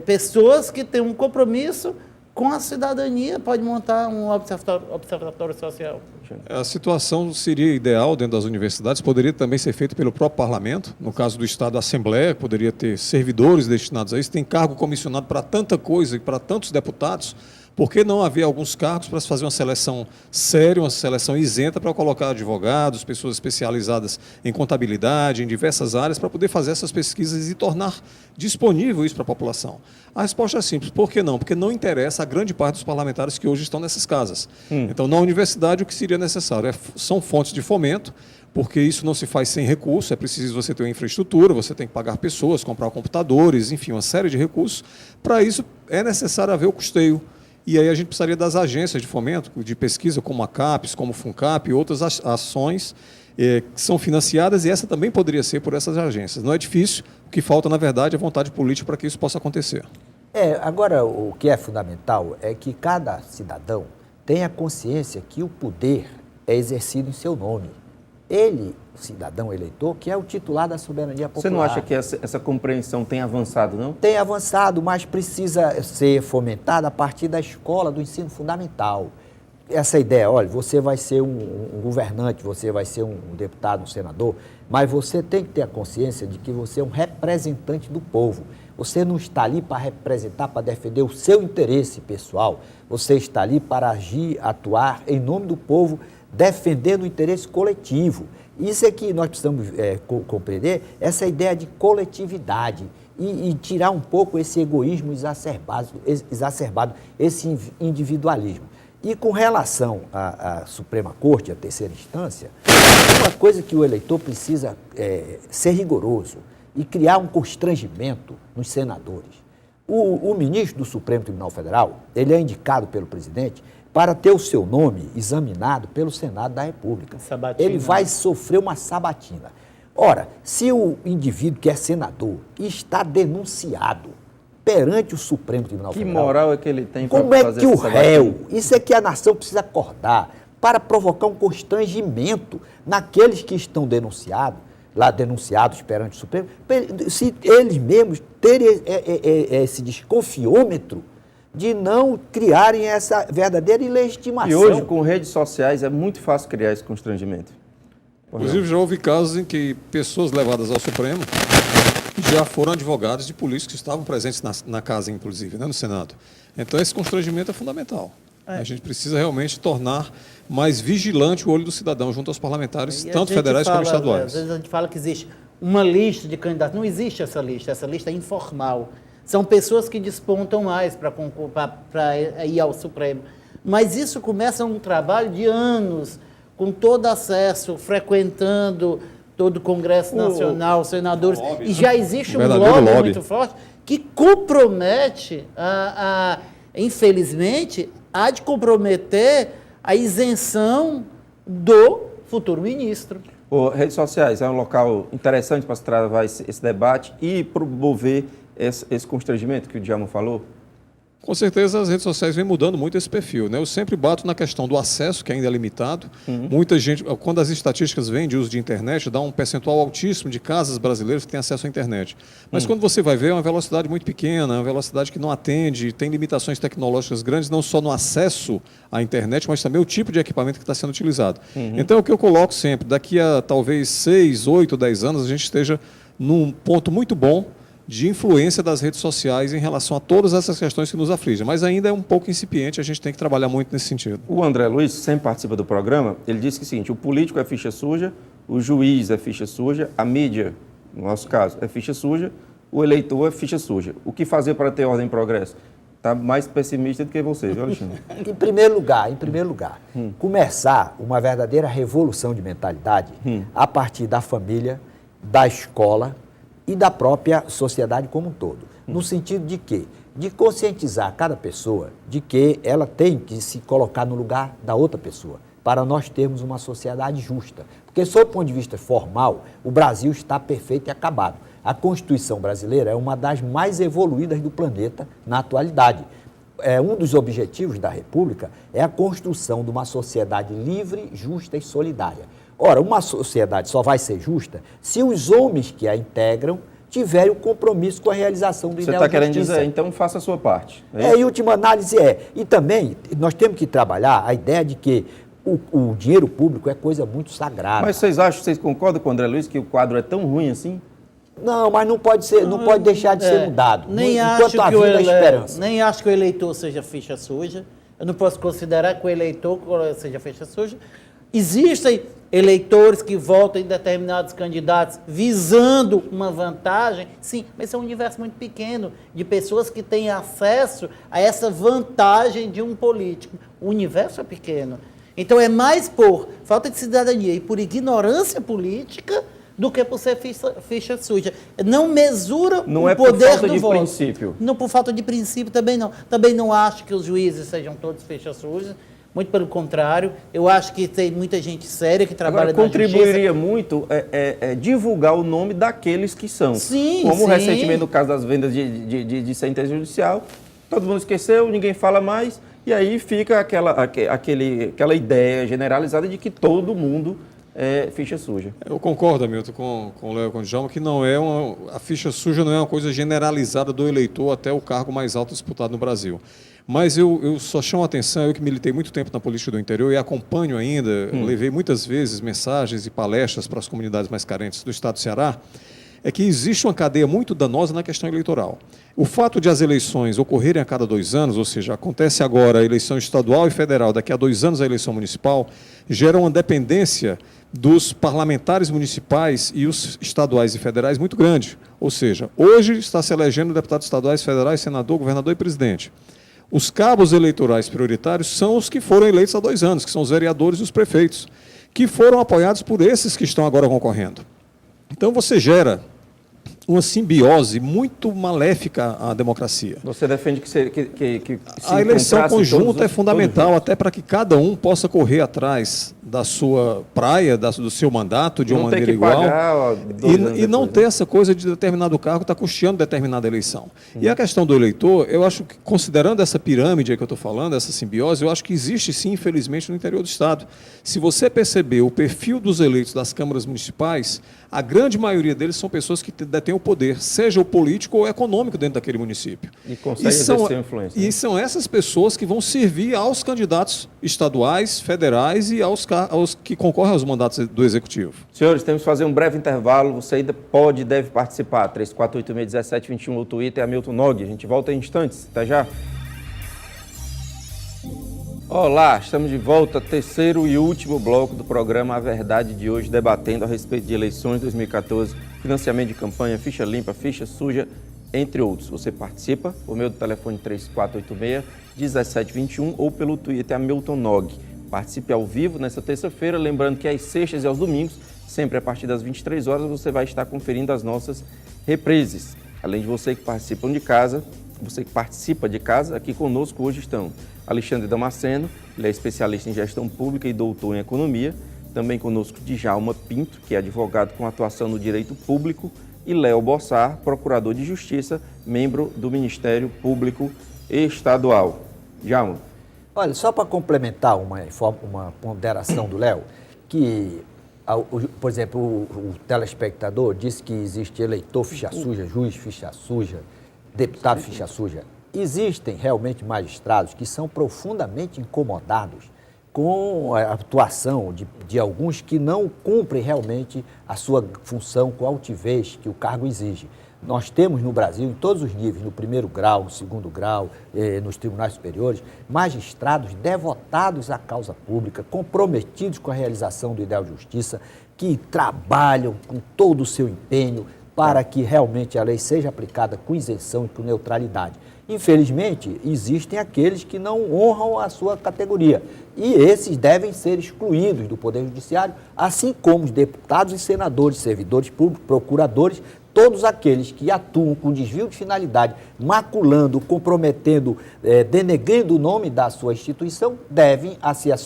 Pessoas que têm um compromisso com a cidadania, pode montar um observatório social. A situação seria ideal dentro das universidades, poderia também ser feita pelo próprio parlamento, no caso do Estado, a Assembleia, poderia ter servidores destinados a isso, tem cargo comissionado para tanta coisa e para tantos deputados. Por que não haver alguns cargos para se fazer uma seleção séria, uma seleção isenta para colocar advogados, pessoas especializadas em contabilidade, em diversas áreas, para poder fazer essas pesquisas e tornar disponível isso para a população? A resposta é simples. Por que não? Porque não interessa a grande parte dos parlamentares que hoje estão nessas casas. Então, na universidade, o que seria necessário são fontes de fomento, porque isso não se faz sem recurso, é preciso você ter uma infraestrutura, você tem que pagar pessoas, comprar computadores, enfim, uma série de recursos. Para isso, é necessário haver o custeio. E aí a gente precisaria das agências de fomento, de pesquisa, como a CAPES, como o FUNCAP e outras ações que são financiadas, e essa também poderia ser por essas agências. Não é difícil, o que falta, na verdade, é vontade política para que isso possa acontecer. Agora, o que é fundamental é que cada cidadão tenha consciência que o poder é exercido em seu nome. Ele, o cidadão eleitor, que é o titular da soberania popular. Você não acha que essa compreensão tem avançado, não? Tem avançado, mas precisa ser fomentada a partir da escola, do ensino fundamental. Essa ideia, olha, você vai ser um governante, você vai ser um deputado, um senador, mas você tem que ter a consciência de que você é um representante do povo. Você não está ali para representar, para defender o seu interesse pessoal. Você está ali para agir, atuar em nome do povo, defendendo o interesse coletivo. Isso é que nós precisamos compreender, essa ideia de coletividade e tirar um pouco esse egoísmo exacerbado, esse individualismo. E com relação à Suprema Corte, à terceira instância, uma coisa que o eleitor precisa ser rigoroso e criar um constrangimento nos senadores. O ministro do Supremo Tribunal Federal, ele é indicado pelo presidente para ter o seu nome examinado pelo Senado da República. Sabatina. Ele vai sofrer uma sabatina. Ora, se o indivíduo que é senador está denunciado perante o Supremo Tribunal Federal... Que moral é que ele tem para fazer essa sabatina? Como é que o réu, isso é que a nação precisa acordar, para provocar um constrangimento naqueles que estão denunciados perante o Supremo, se eles mesmos terem esse desconfiômetro de não criarem essa verdadeira ilegitimação. E hoje, com redes sociais, é muito fácil criar esse constrangimento. Inclusive, já houve casos em que pessoas levadas ao Supremo já foram advogados de políticos que estavam presentes na casa, inclusive, né, no Senado. Então, esse constrangimento é fundamental. A gente precisa realmente tornar mais vigilante o olho do cidadão junto aos parlamentares, tanto federais como estaduais. Às vezes a gente fala que existe uma lista de candidatos. Não existe essa lista é informal. São pessoas que despontam mais para ir ao Supremo. Mas isso começa um trabalho de anos, com todo acesso, frequentando todo o Congresso Nacional, senadores. E já existe um lobby muito forte que compromete, infelizmente, há de comprometer a isenção do futuro ministro. Redes sociais é um local interessante para se travar esse debate e promover esse constrangimento que o Djalma falou? Com certeza as redes sociais vêm mudando muito esse perfil, né? Eu sempre bato na questão do acesso, que ainda é limitado. Muita gente, quando as estatísticas vêm de uso de internet, dá um percentual altíssimo de casas brasileiras que têm acesso à internet. Mas quando você vai ver, é uma velocidade muito pequena, é uma velocidade que não atende, tem limitações tecnológicas grandes, não só no acesso à internet, mas também o tipo de equipamento que está sendo utilizado. Então, o que eu coloco sempre, daqui a talvez 6, 8, 10 anos, a gente esteja num ponto muito bom de influência das redes sociais em relação a todas essas questões que nos afligem. Mas ainda é um pouco incipiente, a gente tem que trabalhar muito nesse sentido. O André Luiz, que sempre participa do programa, ele disse que é o seguinte: o político é ficha suja, o juiz é ficha suja, a mídia, no nosso caso, é ficha suja, o eleitor é ficha suja. O que fazer para ter ordem e progresso? está mais pessimista do que você, viu, Alexandre? Em primeiro lugar, começar uma verdadeira revolução de mentalidade a partir da família, da escola e da própria sociedade como um todo. No sentido de quê? De conscientizar cada pessoa de que ela tem que se colocar no lugar da outra pessoa, para nós termos uma sociedade justa. Porque, sob o ponto de vista formal, o Brasil está perfeito e acabado. A Constituição brasileira é uma das mais evoluídas do planeta na atualidade. Um dos objetivos da República é a construção de uma sociedade livre, justa e solidária. Ora, uma sociedade só vai ser justa se os homens que a integram tiverem o compromisso com a realização do ideal de justiça. Você está querendo dizer, então faça a sua parte. Em última análise E também nós temos que trabalhar a ideia de que o dinheiro público é coisa muito sagrada. Mas vocês concordam com o André Luiz que o quadro é tão ruim assim? Não, mas não pode ser, não pode deixar de ser mudado. Nem enquanto a vida é esperança. Nem acho que o eleitor seja ficha suja. Eu não posso considerar que o eleitor seja ficha suja. Existem eleitores que votam em determinados candidatos visando uma vantagem, sim, mas é um universo muito pequeno de pessoas que têm acesso a essa vantagem de um político. O universo é pequeno. Então é mais por falta de cidadania e por ignorância política do que por ser ficha suja. Não mesura não o é poder por falta do de voto. princípio. Não por falta de princípio também não. Também não acho que os juízes sejam todos ficha sujas. Muito pelo contrário, eu acho que tem muita gente séria que trabalha Agora, na justiça. contribuiria muito divulgar o nome daqueles que são. Sim, Como sim. recentemente no caso das vendas de sentença judicial, todo mundo esqueceu, ninguém fala mais, e aí fica aquela ideia generalizada de que todo mundo é ficha suja. Eu concordo, Hamilton, com o Léo e com o Djalma, que a ficha suja não é uma coisa generalizada do eleitor até o cargo mais alto disputado no Brasil. Mas eu só chamo a atenção, eu que militei muito tempo na política do interior e acompanho ainda, levei muitas vezes mensagens e palestras para as comunidades mais carentes do estado do Ceará, é que existe uma cadeia muito danosa na questão eleitoral. O fato de as eleições ocorrerem a cada 2 anos, ou seja, acontece agora a eleição estadual e federal, daqui a 2 anos a eleição municipal, gera uma dependência dos parlamentares municipais e os estaduais e federais muito grande. Ou seja, hoje está se elegendo deputados estaduais, federais, senador, governador e presidente. Os cabos eleitorais prioritários são os que foram eleitos há 2 anos, que são os vereadores e os prefeitos, que foram apoiados por esses que estão agora concorrendo. Então você gera uma simbiose muito maléfica à democracia. Você defende que se a eleição conjunta é fundamental, todos. até para que cada um possa correr atrás da sua praia, do seu mandato de uma maneira igual. E não ter essa coisa de determinado cargo estar custeando determinada eleição. E a questão do eleitor, eu acho que, considerando essa pirâmide que eu estou falando, essa simbiose, eu acho que existe sim, infelizmente, no interior do Estado. Se você perceber o perfil dos eleitos das câmaras municipais, a grande maioria deles são pessoas que detêm o poder, seja o político ou econômico dentro daquele município. E conseguem exercer influência. E são essas pessoas que vão servir aos candidatos estaduais, federais e aos que concorrem aos mandatos do Executivo. Senhores, temos que fazer um breve intervalo. Você ainda deve participar. 3486-1721, o Twitter é Hamilton Nog. A gente volta em instantes. Até já. Olá, estamos de volta, terceiro e último bloco do programa A Verdade de hoje, debatendo a respeito de eleições 2014, financiamento de campanha, ficha limpa, ficha suja, entre outros. Você participa por meio do telefone 3486-1721 ou pelo Twitter Hamilton Nog. Participe ao vivo nesta terça-feira, lembrando que às sextas e aos domingos, sempre a partir das 23 horas, você vai estar conferindo as nossas reprises. Além de você que participa de casa, aqui conosco hoje estão Alexandre Damasceno, ele é especialista em gestão pública e doutor em economia. Também conosco Djalma Pinto, que é advogado com atuação no direito público, e Léo Bossar, procurador de justiça, membro do Ministério Público Estadual. Djalma. Olha, só para complementar uma ponderação do Léo, que, por exemplo, o telespectador disse que existe eleitor ficha suja, juiz ficha suja, deputado ficha suja. Existem realmente magistrados que são profundamente incomodados com a atuação de alguns que não cumprem realmente a sua função com a altivez que o cargo exige. Nós temos no Brasil, em todos os níveis, no primeiro grau, no segundo grau, nos tribunais superiores, magistrados devotados à causa pública, comprometidos com a realização do ideal de justiça, que trabalham com todo o seu empenho, para que realmente a lei seja aplicada com isenção e com neutralidade. Infelizmente, existem aqueles que não honram a sua categoria e esses devem ser excluídos do Poder Judiciário, assim como os deputados e senadores, servidores públicos, procuradores, todos aqueles que atuam com desvio de finalidade, maculando, comprometendo, denegrindo o nome da sua instituição, devem,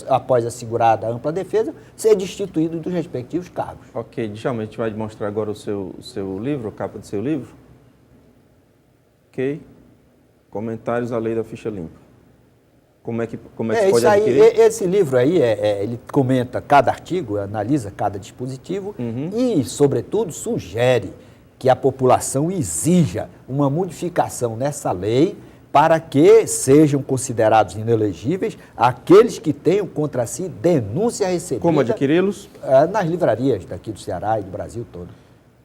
após assegurada a ampla defesa, ser destituídos dos respectivos cargos. Ok, Djalma, a gente vai mostrar agora o seu livro, a capa do seu livro. Ok. Comentários à lei da ficha limpa. Como é que se pode adquirir? Esse livro aí, ele comenta cada artigo, analisa cada dispositivo e, sobretudo, sugere que a população exija uma modificação nessa lei para que sejam considerados inelegíveis aqueles que tenham contra si denúncia recebida. Como adquiri-los? Nas livrarias daqui do Ceará e do Brasil todo.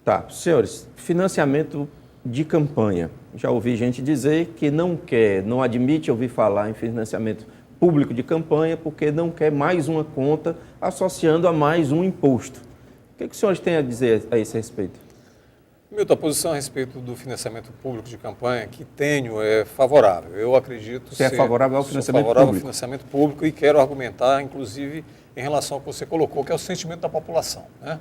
Tá, senhores, financiamento de campanha. Já ouvi gente dizer que não admite ouvir falar em financiamento público de campanha porque não quer mais uma conta associando a mais um imposto. O que os senhores têm a dizer a esse respeito? Milton, a posição a respeito do financiamento público de campanha que tenho é favorável. Eu acredito Você é favorável ao financiamento favorável público? ao financiamento público e quero argumentar, inclusive, em relação ao que você colocou, que é o sentimento da população, né?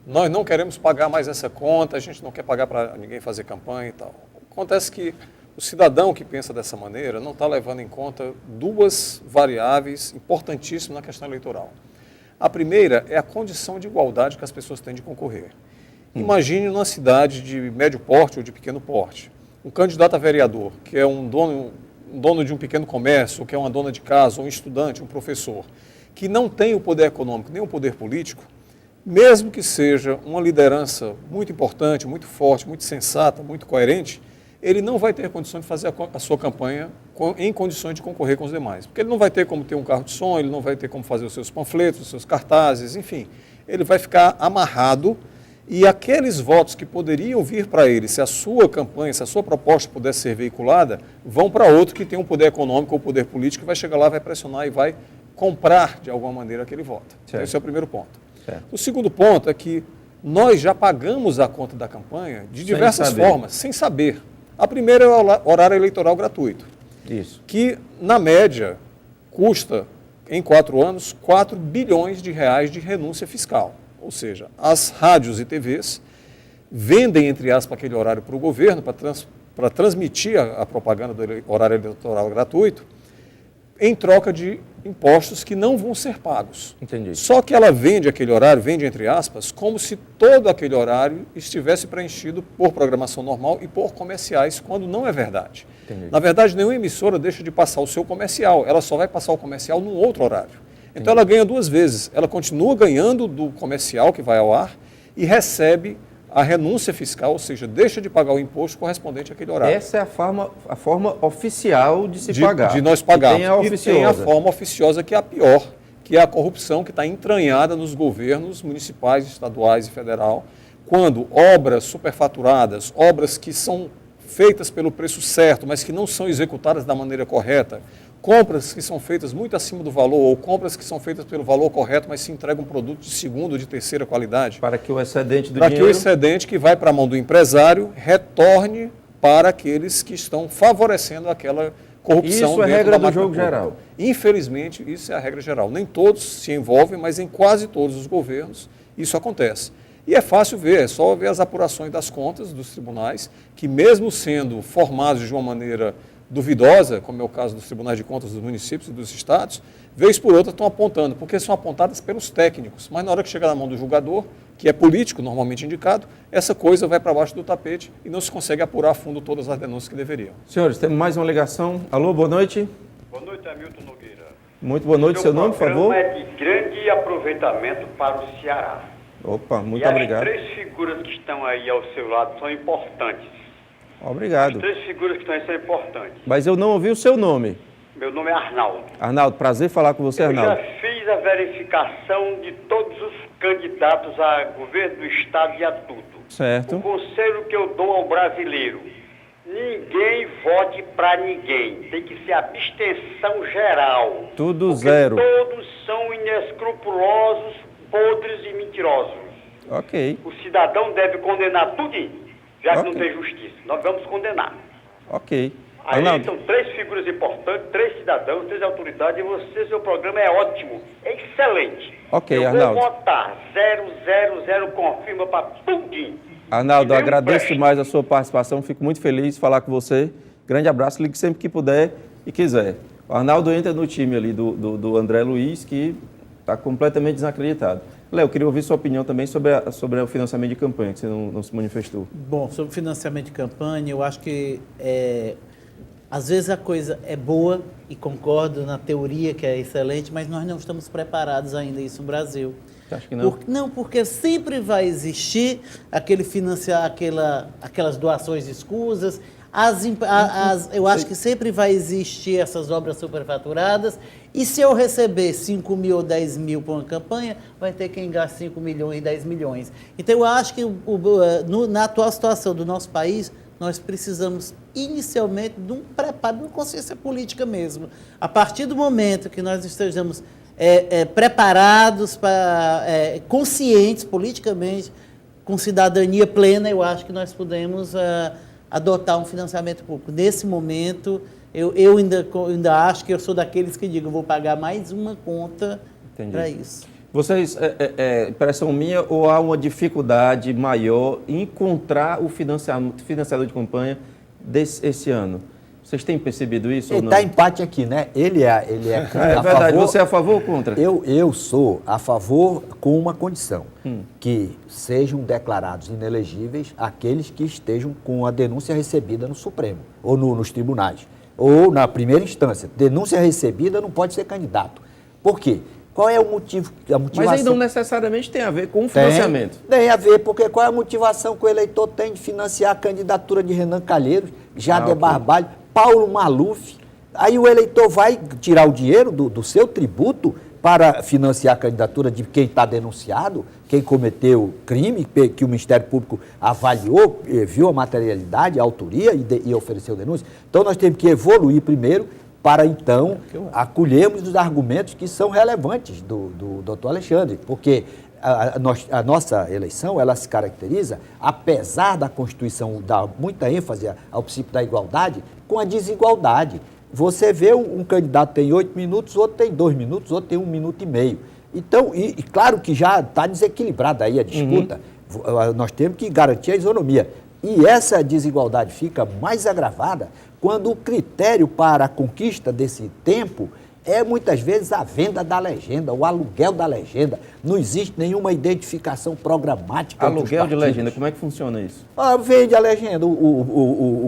Nós não queremos pagar mais essa conta, a gente não quer pagar para ninguém fazer campanha e tal. Acontece que o cidadão que pensa dessa maneira não está levando em conta duas variáveis importantíssimas na questão eleitoral. A primeira é a condição de igualdade que as pessoas têm de concorrer. Imagine numa cidade de médio porte ou de pequeno porte, um candidato a vereador, que é um dono de um pequeno comércio, que é uma dona de casa, um estudante, um professor, que não tem o poder econômico nem o poder político, mesmo que seja uma liderança muito importante, muito forte, muito sensata, muito coerente, ele não vai ter condição de fazer a sua campanha em condições de concorrer com os demais. Porque ele não vai ter como ter um carro de som, ele não vai ter como fazer os seus panfletos, os seus cartazes, enfim. Ele vai ficar amarrado e aqueles votos que poderiam vir para ele, se a sua campanha, se a sua proposta pudesse ser veiculada, vão para outro que tem um poder econômico ou poder político, que vai chegar lá, vai pressionar e vai comprar de alguma maneira aquele voto. Então, esse é o primeiro ponto. Certo. O segundo ponto é que nós já pagamos a conta da campanha de diversas formas, sem saber. A primeira é o horário eleitoral gratuito. Isso. Que, na média, custa, em 4 anos, 4 bilhões de reais de renúncia fiscal. Ou seja, as rádios e TVs vendem, entre aspas, aquele horário para o governo, para transmitir a propaganda do horário eleitoral gratuito, em troca de impostos que não vão ser pagos. Entendi. Só que ela vende aquele horário, vende entre aspas, como se todo aquele horário estivesse preenchido por programação normal e por comerciais, quando não é verdade. Entendi. Na verdade, nenhuma emissora deixa de passar o seu comercial, ela só vai passar o comercial num outro horário. Então ela ganha duas vezes, ela continua ganhando do comercial que vai ao ar e recebe a renúncia fiscal, ou seja, deixa de pagar o imposto correspondente àquele horário. Essa é a forma oficial de se pagar. De nós pagarmos. E tem a forma oficiosa, que é a pior, que é a corrupção que está entranhada nos governos municipais, estaduais e federal, quando obras superfaturadas, obras que são feitas pelo preço certo, mas que não são executadas da maneira correta, compras que são feitas muito acima do valor, ou compras que são feitas pelo valor correto, mas se entrega um produto de segunda ou de terceira qualidade. Para que o excedente do Para dinheiro... que o excedente que vai para a mão do empresário retorne para aqueles que estão favorecendo aquela corrupção. Isso é regra do jogo geral. Infelizmente, isso é a regra geral. Nem todos se envolvem, mas em quase todos os governos isso acontece. E é fácil ver, é só ver as apurações das contas dos tribunais, que mesmo sendo formados de uma maneira duvidosa, como é o caso dos tribunais de contas dos municípios e dos estados, vez por outra estão apontando, porque são apontadas pelos técnicos, mas na hora que chega na mão do julgador, que é político, normalmente indicado, essa coisa vai para baixo do tapete e não se consegue apurar a fundo todas as denúncias que deveriam. Senhores, temos mais uma ligação. Alô, boa noite. Boa noite, Hamilton Nogueira. Muito boa noite, seu nome, por favor? É de grande aproveitamento para o Ceará. Opa, muito e obrigado. As 3 figuras que estão aí ao seu lado são importantes. Obrigado. As 3 figuras que estão aí são importantes. Mas eu não ouvi o seu nome. Meu nome é Arnaldo. Arnaldo, prazer falar com você, Arnaldo. Eu já fiz a verificação de todos os candidatos a governo do Estado e a tudo. Certo. O conselho que eu dou ao brasileiro: ninguém vote para ninguém. Tem que ser abstenção geral. Tudo porque zero. Todos são inescrupulosos, podres e mentirosos. Ok. O cidadão deve condenar tudinho. já que não tem justiça. Nós vamos condenar. Ok. Aí Arnaldo, são 3 figuras importantes, 3 cidadãos, 3 autoridades, e você, seu programa é ótimo, é excelente. Ok, eu Arnaldo. vou votar 000, confirma para tudinho. Arnaldo, E vem um agradeço preste. demais a sua participação, fico muito feliz de falar com você. Grande abraço, ligue sempre que puder e quiser. O Arnaldo entra no time ali do André Luiz, que está completamente desacreditado. Léo, eu queria ouvir sua opinião também sobre o financiamento de campanha, que você não se manifestou. Bom, sobre financiamento de campanha, eu acho que às vezes a coisa é boa e concordo na teoria que é excelente, mas nós não estamos preparados ainda isso no Brasil. Você acha que não? Não, porque sempre vai existir aquele financiar, aquelas doações escusas. Eu acho que sempre vai existir essas obras superfaturadas. E se eu receber 5 mil ou 10 mil para uma campanha, vai ter quem gaste 5 milhões e 10 milhões. Então, eu acho que na atual situação do nosso país, nós precisamos inicialmente de um preparo, de uma consciência política mesmo. A partir do momento que nós estejamos preparados, conscientes politicamente, com cidadania plena, eu acho que nós podemos adotar um financiamento público. Nesse momento, eu ainda acho que eu sou daqueles que digam, vou pagar mais uma conta para isso. Vocês, impressão minha, ou há uma dificuldade maior em encontrar o financiador de campanha esse ano? Vocês têm percebido isso ou Ele não? está empate aqui, né? Ele é É a verdade, favor, você é a favor ou contra? Eu sou a favor com uma condição, que sejam declarados inelegíveis aqueles que estejam com a denúncia recebida no Supremo, ou nos tribunais, ou na primeira instância. Denúncia recebida não pode ser candidato. Por quê? Qual é o motivo? A motivação? Mas aí não necessariamente tem a ver com o financiamento. Tem a ver, porque qual é a motivação que o eleitor tem de financiar a candidatura de Renan Calheiros, Jader Barbalho, Paulo Maluf? Aí o eleitor vai tirar o dinheiro do seu tributo para financiar a candidatura de quem está denunciado, quem cometeu crime, que o Ministério Público avaliou, viu a materialidade, a autoria e ofereceu denúncia. Então nós temos que evoluir primeiro, para então acolhermos os argumentos que são relevantes do doutor Alexandre, porque a nossa eleição, ela se caracteriza, apesar da Constituição dar muita ênfase ao princípio da igualdade, com a desigualdade. Você vê um candidato tem 8 minutos, outro tem 2 minutos, outro tem 1 minuto e meio. Então, e claro que já está desequilibrada aí a disputa, nós temos que garantir a isonomia. E essa desigualdade fica mais agravada quando o critério para a conquista desse tempo é muitas vezes a venda da legenda, o aluguel da legenda. Não existe nenhuma identificação programática. Aluguel de legenda, como é que funciona isso? Vende a legenda,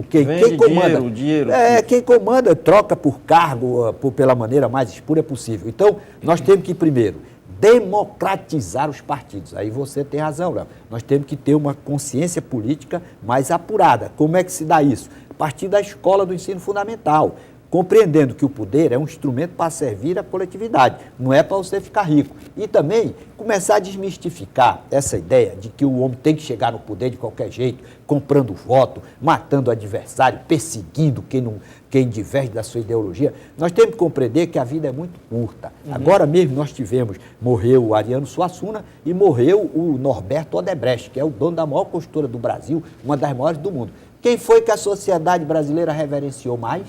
quem comanda. Dinheiro. Quem comanda troca por cargo, pela maneira mais espúria possível. Então, nós temos que, primeiro, democratizar os partidos. Aí você tem razão, Léo. Nós temos que ter uma consciência política mais apurada. Como é que se dá isso? A partir da escola do ensino fundamental, compreendendo que o poder é um instrumento para servir a coletividade, não é para você ficar rico. E também começar a desmistificar essa ideia de que o homem tem que chegar no poder de qualquer jeito, comprando voto, matando o adversário, perseguindo quem diverge da sua ideologia. Nós temos que compreender que a vida é muito curta. Agora mesmo nós morreu o Ariano Suassuna e morreu o Norberto Odebrecht, que é o dono da maior construtora do Brasil, uma das maiores do mundo. Quem foi que a sociedade brasileira reverenciou mais?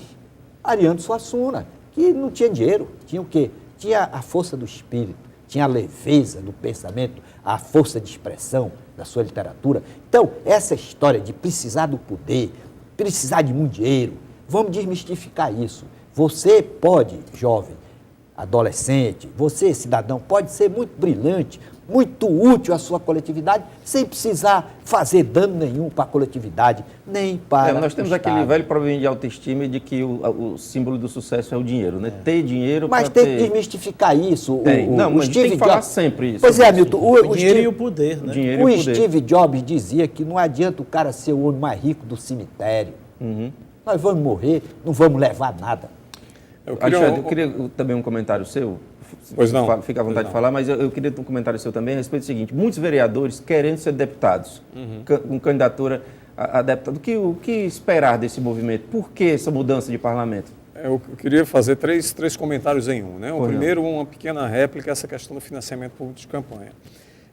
Ariano Suassuna, que não tinha dinheiro, tinha o quê? Tinha a força do espírito, tinha a leveza do pensamento, a força de expressão da sua literatura. Então, essa história de precisar do poder, precisar de muito dinheiro, vamos desmistificar isso. Você pode, jovem, adolescente, você, cidadão, pode ser muito brilhante, muito útil à sua coletividade, sem precisar fazer dano nenhum para a coletividade, nem para nós temos aquele velho problema de autoestima de que o símbolo do sucesso é o dinheiro, né? Ter dinheiro para Mas tem que desmistificar isso. Mas tem que falar sempre isso. Pois é, Milton. O dinheiro e o poder, né? O Steve Jobs dizia que não adianta o cara ser o homem mais rico do cemitério. Nós vamos morrer, não vamos levar nada. Alexandre, eu queria também um comentário seu. Pois não. Fica à vontade de falar, mas eu queria ter um comentário seu também a respeito do seguinte: muitos vereadores querendo ser deputados, com candidatura a deputado. O que esperar desse movimento? Por que essa mudança de parlamento? Eu queria fazer três comentários em um, né? O primeiro, uma pequena réplica a essa questão do financiamento público de campanha.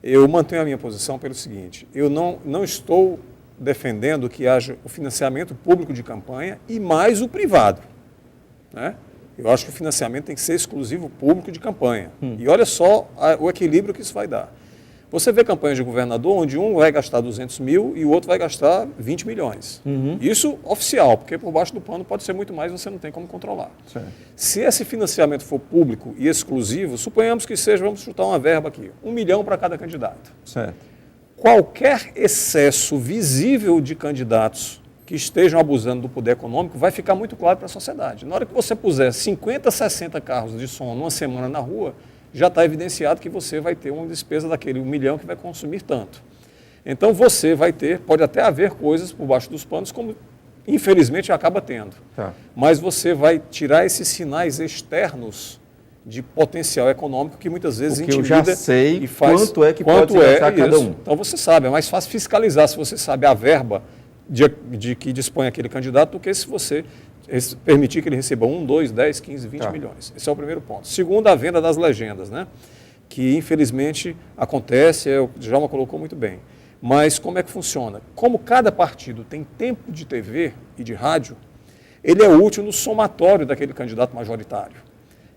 Eu mantenho a minha posição pelo seguinte: eu não estou defendendo que haja o financiamento público de campanha e mais o privado, né? Eu acho que o financiamento tem que ser exclusivo público de campanha. E olha só o equilíbrio que isso vai dar. Você vê campanhas de governador onde um vai gastar 200 mil e o outro vai gastar 20 milhões. Isso oficial, porque por baixo do pano pode ser muito mais, você não tem como controlar. Certo. Se esse financiamento for público e exclusivo, suponhamos que seja, vamos chutar uma verba aqui, 1 milhão para cada candidato. Certo. Qualquer excesso visível de candidatos que estejam abusando do poder econômico vai ficar muito claro para a sociedade. Na hora que você puser 50, 60 carros de som numa semana na rua, já está evidenciado que você vai ter uma despesa daquele 1 milhão que vai consumir tanto. Então você vai ter, pode até haver coisas por baixo dos panos, como infelizmente acaba tendo. Tá. Mas você vai tirar esses sinais externos de potencial econômico que muitas vezes Porque eu intimida já sei e faz quanto é que pode se gastar cada um. Então você sabe, é mais fácil fiscalizar se você sabe a verba de que dispõe aquele candidato do que se você permitir que ele receba 1, 2, 10, 15, 20 milhões. Esse é o primeiro ponto. Segundo, a venda das legendas, né? Que infelizmente acontece, o Djalma colocou muito bem. Mas como é que funciona? Como cada partido tem tempo de TV e de rádio, ele é útil no somatório daquele candidato majoritário.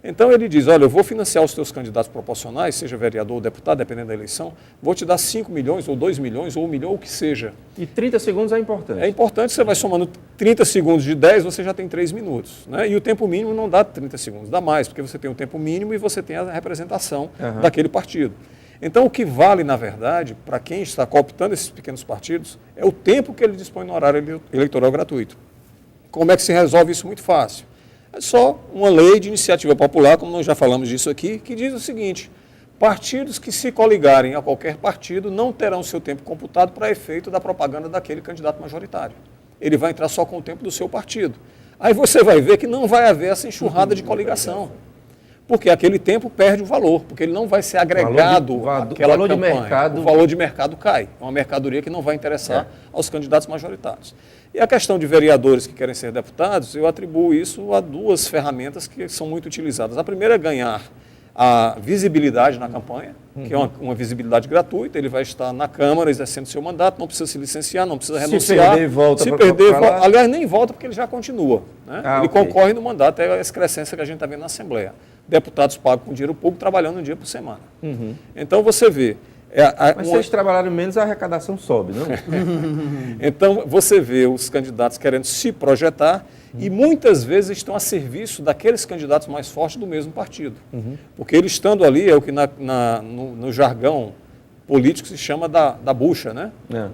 Então ele diz, olha, eu vou financiar os teus candidatos proporcionais, seja vereador ou deputado, dependendo da eleição, vou te dar 5 milhões, ou 2 milhões, ou 1 milhão, ou o que seja. E 30 segundos é importante. É importante, você vai somando 30 segundos de 10, você já tem 3 minutos. Né? E o tempo mínimo não dá 30 segundos, dá mais, porque você tem o tempo mínimo e você tem a representação daquele partido. Então o que vale, na verdade, para quem está cooptando esses pequenos partidos, é o tempo que ele dispõe no horário eleitoral gratuito. Como é que se resolve isso? Muito fácil. É só uma lei de iniciativa popular, como nós já falamos disso aqui, que diz o seguinte: partidos que se coligarem a qualquer partido não terão seu tempo computado para efeito da propaganda daquele candidato majoritário. Ele vai entrar só com o tempo do seu partido. Aí você vai ver que não vai haver essa enxurrada de coligação. Porque aquele tempo perde o valor, porque ele não vai ser agregado àquela valor campanha. de mercado. O valor de mercado cai. É uma mercadoria que não vai interessar aos candidatos majoritários. E a questão de vereadores que querem ser deputados, eu atribuo isso a 2 ferramentas que são muito utilizadas. A primeira é ganhar a visibilidade na campanha, que é uma visibilidade gratuita. Ele vai estar na Câmara exercendo seu mandato, não precisa se licenciar, não precisa renunciar. Se perder, volta. Se perder, aliás, nem volta porque ele já continua. Né? Ele concorre no mandato, é a excrescência que a gente está vendo na Assembleia. Deputados pagos com dinheiro público trabalhando um dia por semana. Então você vê... Mas se eles trabalharem menos, a arrecadação sobe, não? Então, você vê os candidatos querendo se projetar e muitas vezes estão a serviço daqueles candidatos mais fortes do mesmo partido. Porque ele estando ali, é o que no jargão político se chama da bucha, né?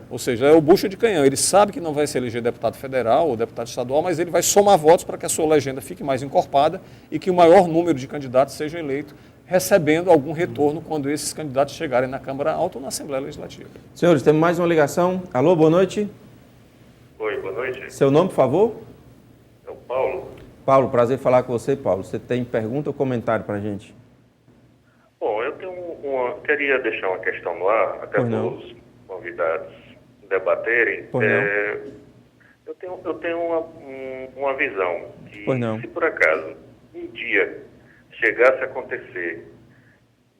Ou seja, é o bucha de canhão. Ele sabe que não vai se eleger deputado federal ou deputado estadual, mas ele vai somar votos para que a sua legenda fique mais encorpada e que o maior número de candidatos seja eleito, recebendo algum retorno quando esses candidatos chegarem na Câmara Alta ou na Assembleia Legislativa. Senhores, temos mais uma ligação. Alô, boa noite. Oi, boa noite. Seu nome, por favor? É o Paulo. Paulo, prazer falar com você, Paulo. Você tem pergunta ou comentário para a gente? Bom, eu queria deixar uma questão no ar, até para os convidados debaterem. Eu tenho uma visão que, se por acaso um dia chegasse a acontecer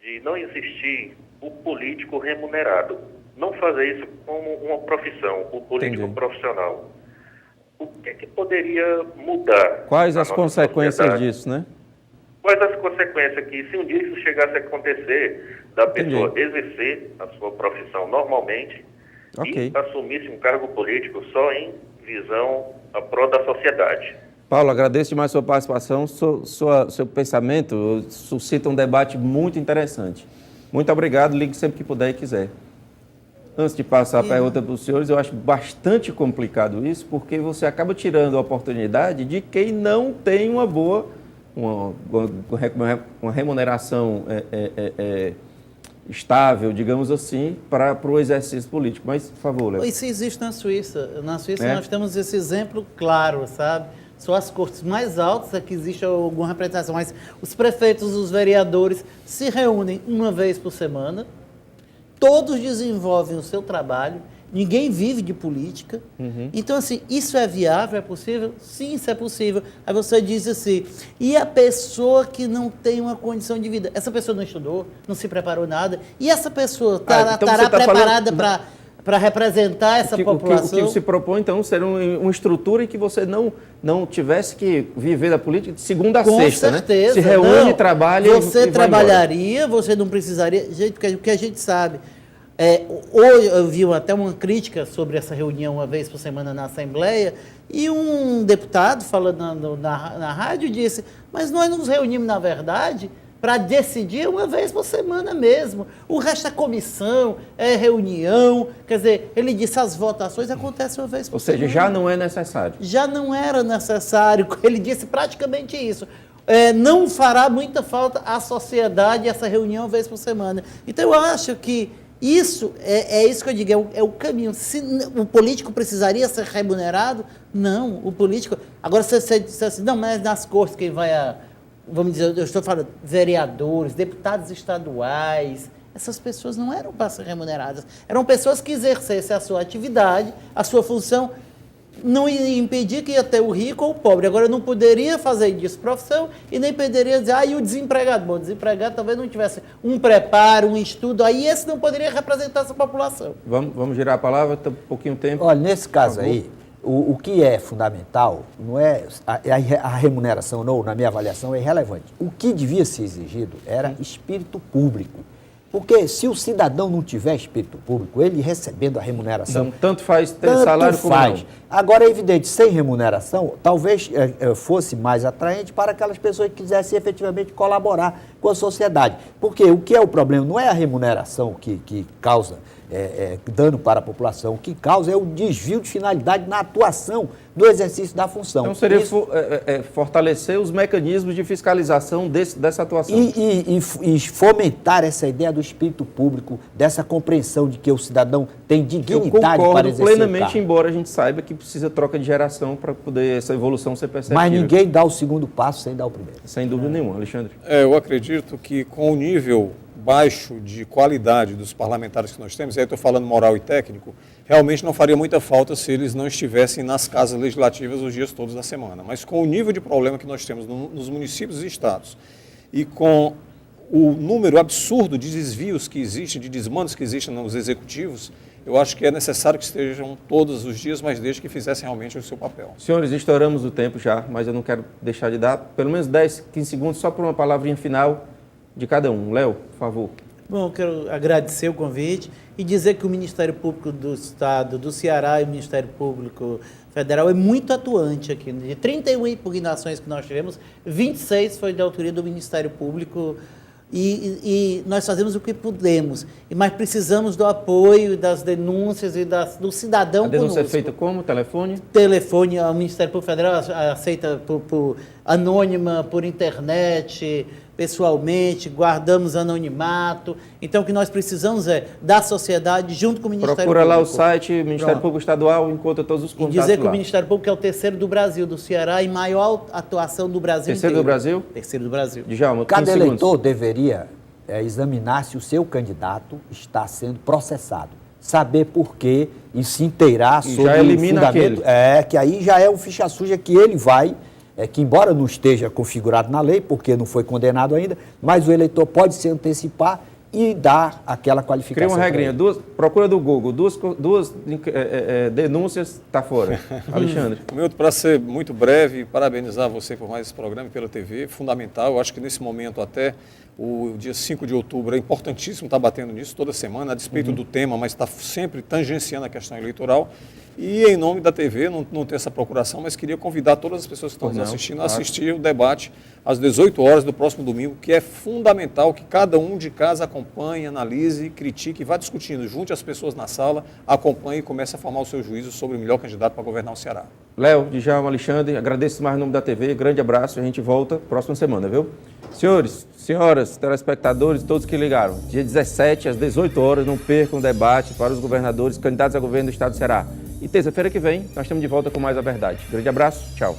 de não existir o político remunerado, não fazer isso como uma profissão, o político profissional, o que poderia mudar? Quais as consequências disso, né? Quais as consequências que, se um dia isso chegasse a acontecer, da pessoa exercer a sua profissão normalmente e assumisse um cargo político só em visão a prol da sociedade? Paulo, agradeço demais a sua participação. Seu pensamento suscita um debate muito interessante. Muito obrigado. Ligue sempre que puder e quiser. Antes de passar a pergunta para os senhores, eu acho bastante complicado isso, porque você acaba tirando a oportunidade de quem não tem uma boa, uma remuneração estável, digamos assim, para o exercício político. Mas, por favor, Léo. Isso existe na Suíça. Na Suíça nós temos esse exemplo claro, sabe? Só as cortes mais altas é que existe alguma representação, mas os prefeitos, os vereadores se reúnem uma vez por semana, todos desenvolvem o seu trabalho, ninguém vive de política. Então, assim, isso é viável, é possível? Sim, isso é possível. Aí você diz assim, e a pessoa que não tem uma condição de vida? Essa pessoa não estudou, não se preparou nada, e essa pessoa estará preparada para representar essa população. O que se propõe, então, ser uma estrutura em que você não tivesse que viver da política de segunda a sexta, certeza, né? Se reúne, trabalha você e trabalharia, você não precisaria... Gente, o que a gente sabe... hoje eu vi até uma crítica sobre essa reunião uma vez por semana na Assembleia, e um deputado falando na rádio disse, mas nós nos reunimos, na verdade, para decidir uma vez por semana mesmo. O resto é comissão, é reunião. Quer dizer, ele disse as votações acontecem uma vez por semana. Ou seja, já não é necessário. Já não era necessário. Ele disse praticamente isso. Não fará muita falta à sociedade essa reunião uma vez por semana. Então, eu acho que isso é isso que eu digo, é o caminho. Se o político precisaria ser remunerado, não. O político... Agora, você disse assim, não, mas nas cortes quem vai vamos dizer, eu estou falando vereadores, deputados estaduais, essas pessoas não eram para ser remuneradas, eram pessoas que exercessem a sua atividade, a sua função, não ia impedir que ia ter o rico ou o pobre. Agora, não poderia fazer disso profissão e nem poderia dizer, e o desempregado? Bom, o desempregado talvez não tivesse um preparo, um estudo, aí esse não poderia representar essa população. Vamos girar a palavra, tem um pouquinho de tempo. Olha, nesse caso aí, o que é fundamental não é a remuneração, não, na minha avaliação, é irrelevante. O que devia ser exigido era espírito público. Porque se o cidadão não tiver espírito público, ele recebendo a remuneração... Então, tanto faz ter salário como não. Agora, é evidente, sem remuneração, talvez fosse mais atraente para aquelas pessoas que quisessem efetivamente colaborar com a sociedade. Porque o que é o problema? Não é a remuneração que causa dano para a população. O que causa é o desvio de finalidade na atuação do exercício da função. Então, seria fortalecer os mecanismos de fiscalização dessa atuação. E fomentar essa ideia do espírito público, dessa compreensão de que o cidadão tem dignidade para exercer plenamente, embora a gente saiba que precisa troca de geração para poder essa evolução ser perceptível. Mas ninguém dá o segundo passo sem dar o primeiro. Sem dúvida nenhuma, Alexandre. Eu acredito que com o nível baixo de qualidade dos parlamentares que nós temos, e aí estou falando moral e técnico, realmente não faria muita falta se eles não estivessem nas casas legislativas os dias todos da semana. Mas com o nível de problema que nós temos nos municípios e estados e com o número absurdo de desvios que existem, de desmandos que existem nos executivos, eu acho que é necessário que estejam todos os dias, mas desde que fizessem realmente o seu papel. Senhores, estouramos o tempo já, mas eu não quero deixar de dar pelo menos 10, 15 segundos só para uma palavrinha final de cada um. Léo, por favor. Bom, eu quero agradecer o convite e dizer que o Ministério Público do Estado do Ceará e o Ministério Público Federal é muito atuante aqui. De 31 impugnações que nós tivemos, 26 foi da autoria do Ministério Público e nós fazemos o que podemos. Mas precisamos do apoio, das denúncias e do cidadão conosco. A denúncia é feita como? Telefone? Telefone, o Ministério Público Federal aceita por anônima, por internet, pessoalmente, guardamos anonimato. Então, o que nós precisamos é da sociedade junto com o Ministério Público. Procura lá o site, Ministério Público Estadual, encontra todos os contatos lá. E dizer que o Ministério Público é o terceiro do Brasil, do Ceará, e maior atuação do Brasil terceiro inteiro. Terceiro do Brasil? Terceiro do Brasil. Djalma, cada eleitor deveria examinar se o seu candidato está sendo processado. Saber por quê e se inteirar sobre já elimina o fundamento. Que aí já é um ficha suja que ele vai... que embora não esteja configurado na lei, porque não foi condenado ainda, mas o eleitor pode se antecipar e dar aquela qualificação. Cria uma regrinha, procura do Google, duas denúncias, está fora. Alexandre. Milton, para ser muito breve, parabenizar você por mais esse programa e pela TV, fundamental. Eu acho que nesse momento até o dia 5 de outubro é importantíssimo estar batendo nisso toda semana, a despeito do tema, mas está sempre tangenciando a questão eleitoral. E em nome da TV, não tem essa procuração, mas queria convidar todas as pessoas que estão nos assistindo a assistir o debate às 18 horas do próximo domingo, que é fundamental que cada um de casa acompanhe, analise, critique e vá discutindo. Junte as pessoas na sala, acompanhe e comece a formar o seu juízo sobre o melhor candidato para governar o Ceará. Léo, Djalma, Alexandre, agradeço mais em nome da TV, grande abraço, a gente volta próxima semana, viu? Senhores, senhoras, telespectadores, todos que ligaram, dia 17 às 18 horas, não percam o debate para os governadores, candidatos a governo do Estado do Ceará. E terça-feira que vem, nós estamos de volta com mais a verdade. Grande abraço, tchau.